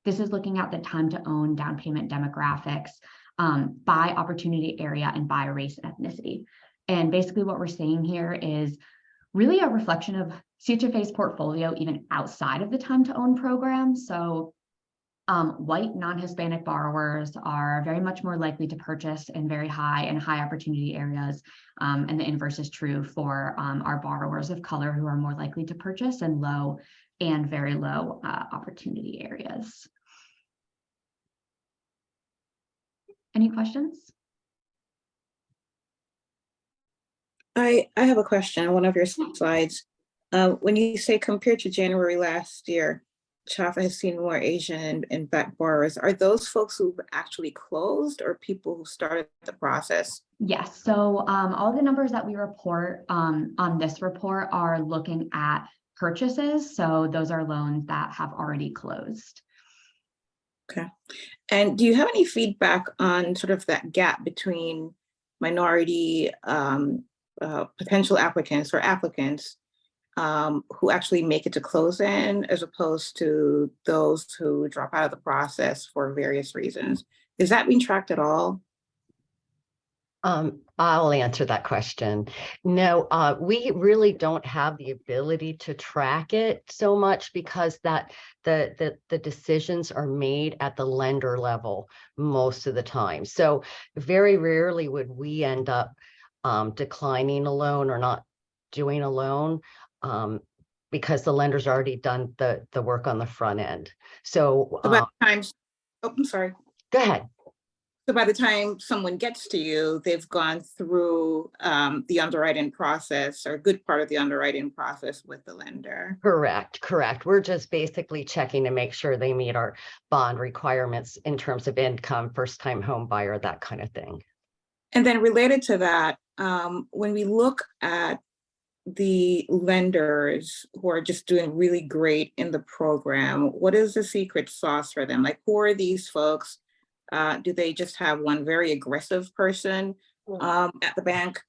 This is looking at the time to own down payment demographics by opportunity area and by race and ethnicity. And basically what we're seeing here is really a reflection of CHFA's portfolio even outside of the time to own program. So white non-Hispanic borrowers are very much more likely to purchase in very high and high opportunity areas. And the inverse is true for our borrowers of color, who are more likely to purchase in low and very low opportunity areas. Any questions? I have a question on one of your slides. When you say compared to January last year, CHFA has seen more Asian and Black borrowers. Are those folks who've actually closed or people who started the process? Yes. So all the numbers that we report on this report are looking at purchases. So those are loans that have already closed. Okay. And do you have any feedback on sort of that gap between minority potential applicants or applicants who actually make it to close in, as opposed to those who drop out of the process for various reasons? Is that being tracked at all? I'll answer that question. No, we really don't have the ability to track it so much because that the decisions are made at the lender level most of the time. So very rarely would we end up declining a loan or not doing a loan because the lender's already done the work on the front end. So About times, oh, I'm sorry. Go ahead. So by the time someone gets to you, they've gone through the underwriting process or a good part of the underwriting process with the lender. Correct, correct. We're just basically checking to make sure they meet our bond requirements in terms of income, first-time home buyer, that kind of thing. And then related to that, when we look at the lenders who are just doing really great in the program, what is the secret sauce for them? Like, who are these folks? Do they just have one very aggressive person at the bank?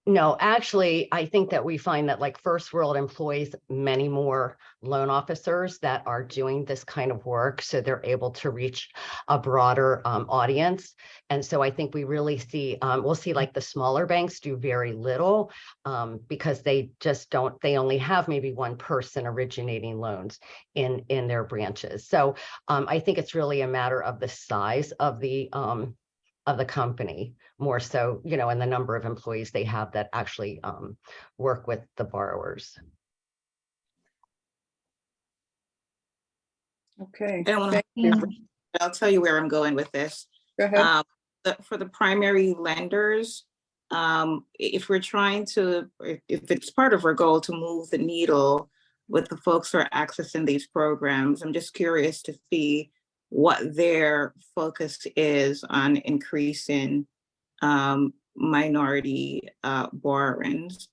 No, actually, I think that we find that like First World employs many more loan officers that are doing this kind of work. So they're able to reach a broader audience. And so I think we really see, we'll see like the smaller banks do very little because they just don't, they only have maybe one person originating loans in their branches. So I think it's really a matter of the size of the company, more so, you know, and the number of employees they have that actually work with the borrowers. Okay. I don't want to, I'll tell you where I'm going with this. Go ahead. For the primary lenders, if we're trying to, if it's part of our goal to move the needle with the folks who are accessing these programs, I'm just curious to see what their focus is on increasing minority borrowings.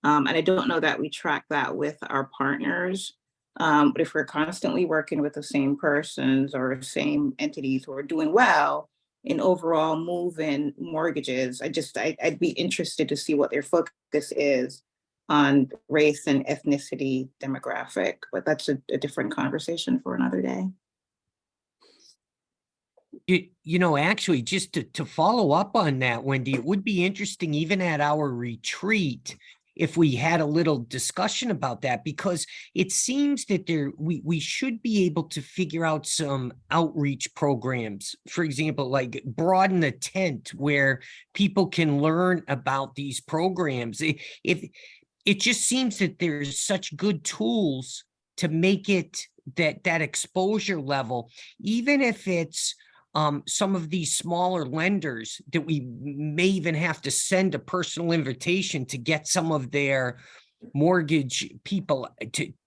And I don't know that we track that with our partners. But if we're constantly working with the same persons or same entities who are doing well in overall moving mortgages, I'd be interested to see what their focus is on race and ethnicity demographic, but that's a different conversation for another day. You know, actually, just to follow up on that, Wendy, it would be interesting even at our retreat if we had a little discussion about that, because it seems that we should be able to figure out some outreach programs, for example, like broaden the tent where people can learn about these programs. It just seems that there's such good tools to make it that exposure level, even if it's some of these smaller lenders that we may even have to send a personal invitation to get some of their mortgage people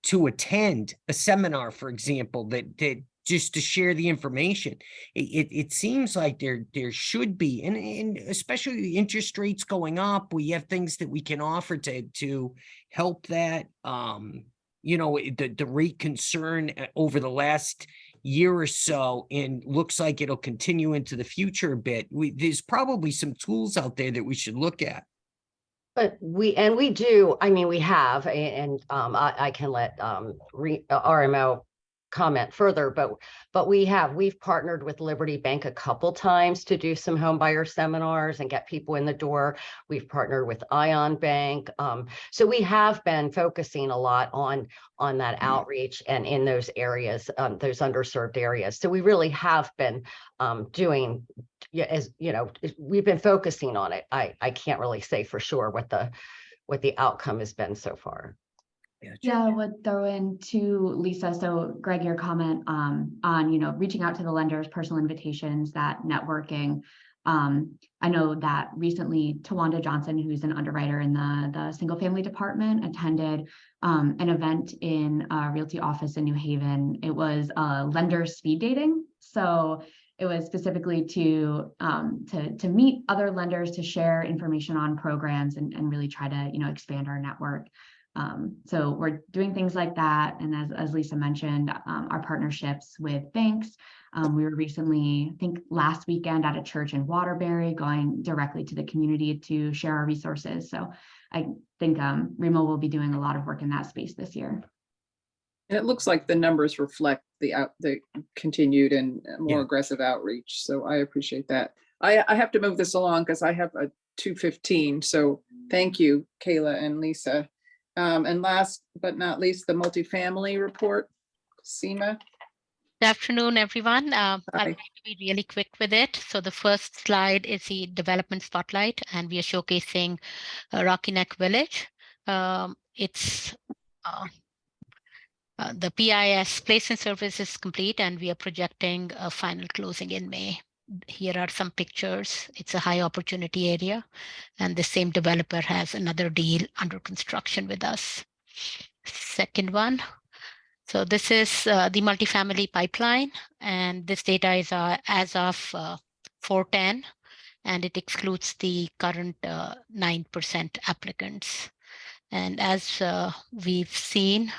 to attend a seminar, for example, that just to share the information. It seems like there should be, and especially the interest rates going up, we have things that we can offer to help that. You know, the rate concern over the last year or so, and looks like it'll continue into the future a bit. There's probably some tools out there that we should look at. But we do, I mean, we have, and I can let RMO comment further, but we've partnered with Liberty Bank a couple times to do some home buyer seminars and get people in the door. We've partnered with Ion Bank. So we have been focusing a lot on that outreach and in those areas, those underserved areas. So we really have been doing, as you know, we've been focusing on it. I can't really say for sure what the outcome has been so far. Yeah, I would throw in to Lisa. So Greg, your comment on, you know, reaching out to the lenders, personal invitations, that networking. I know that recently Tawanda Johnson, who's an underwriter in the single family department, attended an event in a realty office in New Haven. It was lender speed dating. So it was specifically to meet other lenders, to share information on programs and really try to, you know, expand our network. So we're doing things like that. And as Lisa mentioned, our partnerships with banks. We were recently, I think last weekend, at a church in Waterbury, going directly to the community to share our resources. So I think Remo will be doing a lot of work in that space this year. And it looks like the numbers reflect the continued and more aggressive outreach. So I appreciate that. I have to move this along because I have a 2:15. So thank you, Kayla and Lisa. And last but not least, the multifamily report, Seema. Good afternoon, everyone. I'll Hi. try to be really quick with it. So the first slide is the development spotlight, and we are showcasing Rocky Neck Village. It's the PIS place in service is complete, and we are projecting a final closing in May. here are some pictures. It's a high opportunity area, and the same developer has another deal under construction with us. Second one. So this is the multifamily pipeline, and this data is as of 4/10, and it excludes the current 9% applicants. And as we've seen,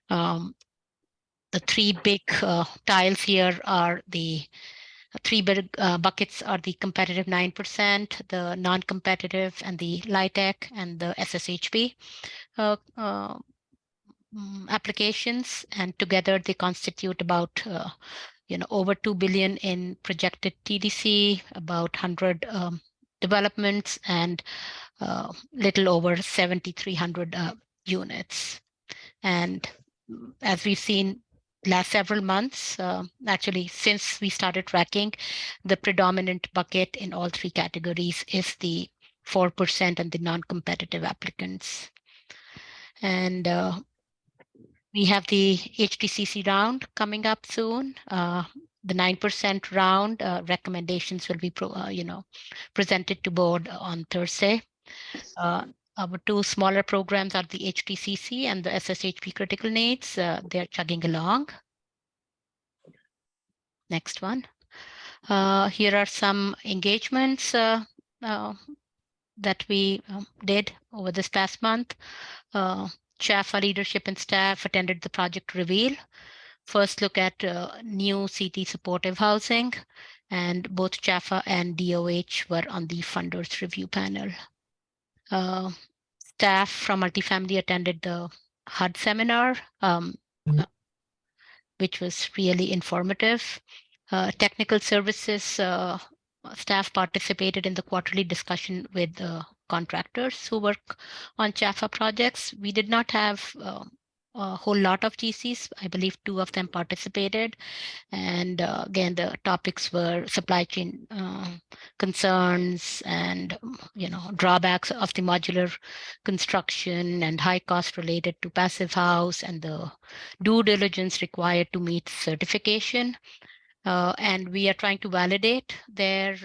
the three big tiles here are the three big buckets are the competitive 9%, the non-competitive, and the LIHTC and the SSHP applications, and together they constitute about over 2 billion in projected TDC, about 100 developments, and little over 7,300 units. And as we've seen last several months, actually since we started tracking, the predominant bucket in all three categories is the 4% and the non-competitive applicants. And we have the HTCC round coming up soon. The 9% round recommendations will be presented to board on Thursday. Our two smaller programs are the HTCC and the SSHP critical needs. They're chugging along. Next one. Here are some engagements that we did over this past month. CHFA leadership and staff attended the project reveal. First look at new CT supportive housing, and both CHFA and DOH were on the funders review panel. Staff from multifamily attended the HUD seminar, which was really informative. Technical services staff participated in the quarterly discussion with contractors who work on CHFA projects. We did not have a whole lot of GCs. I believe 2 of them participated. And again, the topics were supply chain concerns and drawbacks of the modular construction and high cost related to passive house and the due diligence required to meet certification. And we are trying to validate their,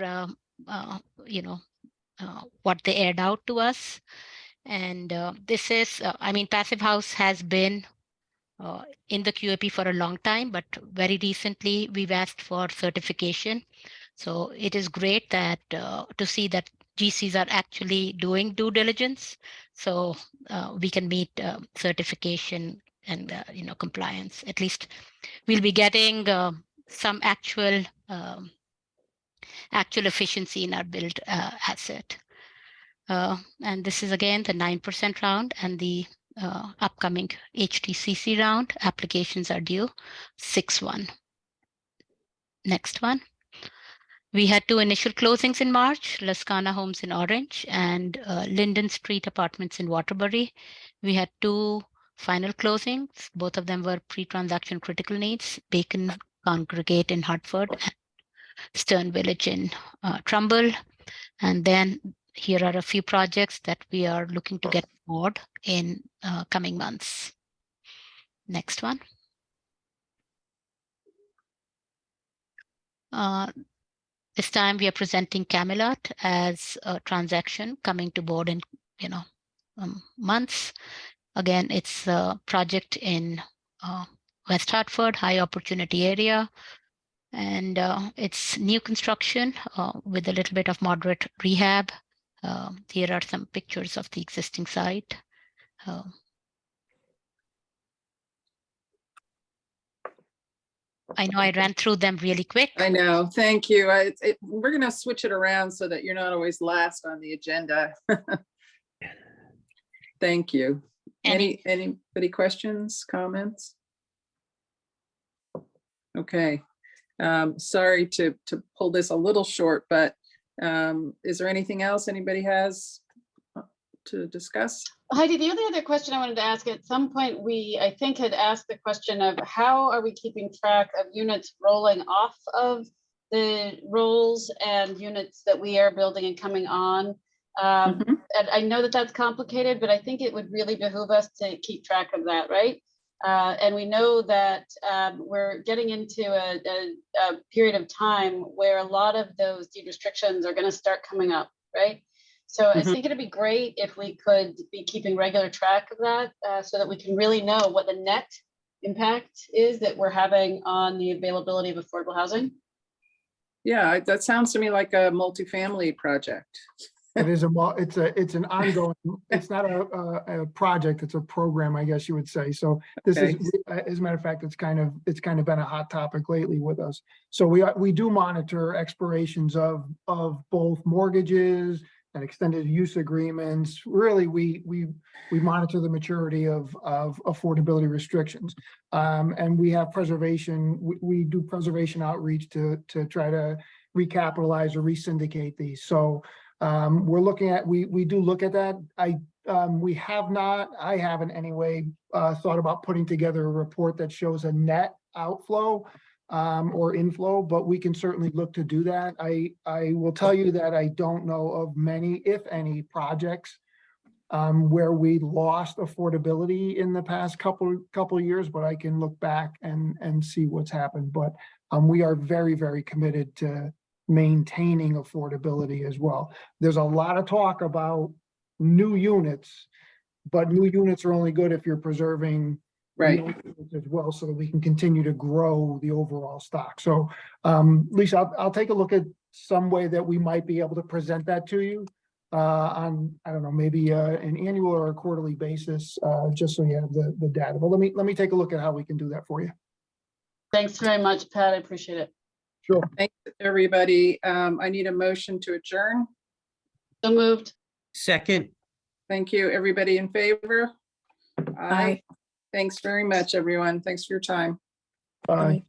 what they aired out to us. And this is, passive house has been in the QAP for a long time, but very recently we've asked for certification. So it is great that to see that GCs are actually doing due diligence, so we can meet certification and compliance. At least we'll be getting some actual efficiency in our build asset. And this is again the 9% round and the upcoming HTCC round. Applications are due 6/1. Next one. We had 2 initial closings in March, Lascana Homes in Orange and Linden Street Apartments in Waterbury. We had 2 final closings. Both of them were pre-transaction critical needs, Bacon Congregate in Hartford and Stern Village in Trumbull. And then here are a few projects that we are looking to get board in coming months. Next one. This time we are presenting Camelot as a transaction coming to board in months. Again, it's a project in West Hartford, high opportunity area. And it's new construction with a little bit of moderate rehab. Here are some pictures of the existing site. I know I ran through them really quick. I know, thank you. We're gonna switch it around so that you're not always last on the agenda. Thank you. Anybody questions, comments? Okay. Sorry to pull this a little short, but is there anything else anybody has to discuss? Heidi, the only other question I wanted to ask, at some point we, I think, had asked the question of how are we keeping track of units rolling off of the rolls and units that we are building and coming on? And I know that that's complicated, but I think it would really behoove us to keep track of that, right? And we know that we're getting into a period of time where a lot of those deed restrictions are going to start coming up, right? So I think it'd be great if we could be keeping regular track of that so that we can really know what the net impact is that we're having on the availability of affordable housing. Yeah, that sounds to me like a multifamily project. It is it's an ongoing, it's not a project, it's a program, I guess you would say. So this is, as a matter of fact, it's kind of been a hot topic lately with us. So we do monitor expirations of both mortgages and extended use agreements. Really, we monitor the maturity of affordability restrictions. And we have preservation, we do preservation outreach to try to recapitalize or re-syndicate these. So we're looking at, we do look at that. I haven't anyway thought about putting together a report that shows a net outflow or inflow, but we can certainly look to do that. I will tell you that I don't know of many, if any, projects where we lost affordability in the past couple of years, but I can look back and see what's happened. But we are very, very committed to maintaining affordability as well. There's a lot of talk about new units, but new units are only good if you're preserving as well, so that we can continue to grow the overall stock. So Lisa, I'll take a look at some way that we might be able to present that to you on, I don't know, maybe an annual or a quarterly basis, just so you have the data. But let me take a look at how we can do that for you. Thanks very much, Pat. I appreciate it. Sure. Thanks, everybody. I need a motion to adjourn. So moved. Second. Thank you. Everybody in favor? Aye. Thanks very much, everyone. Thanks for your time. Bye.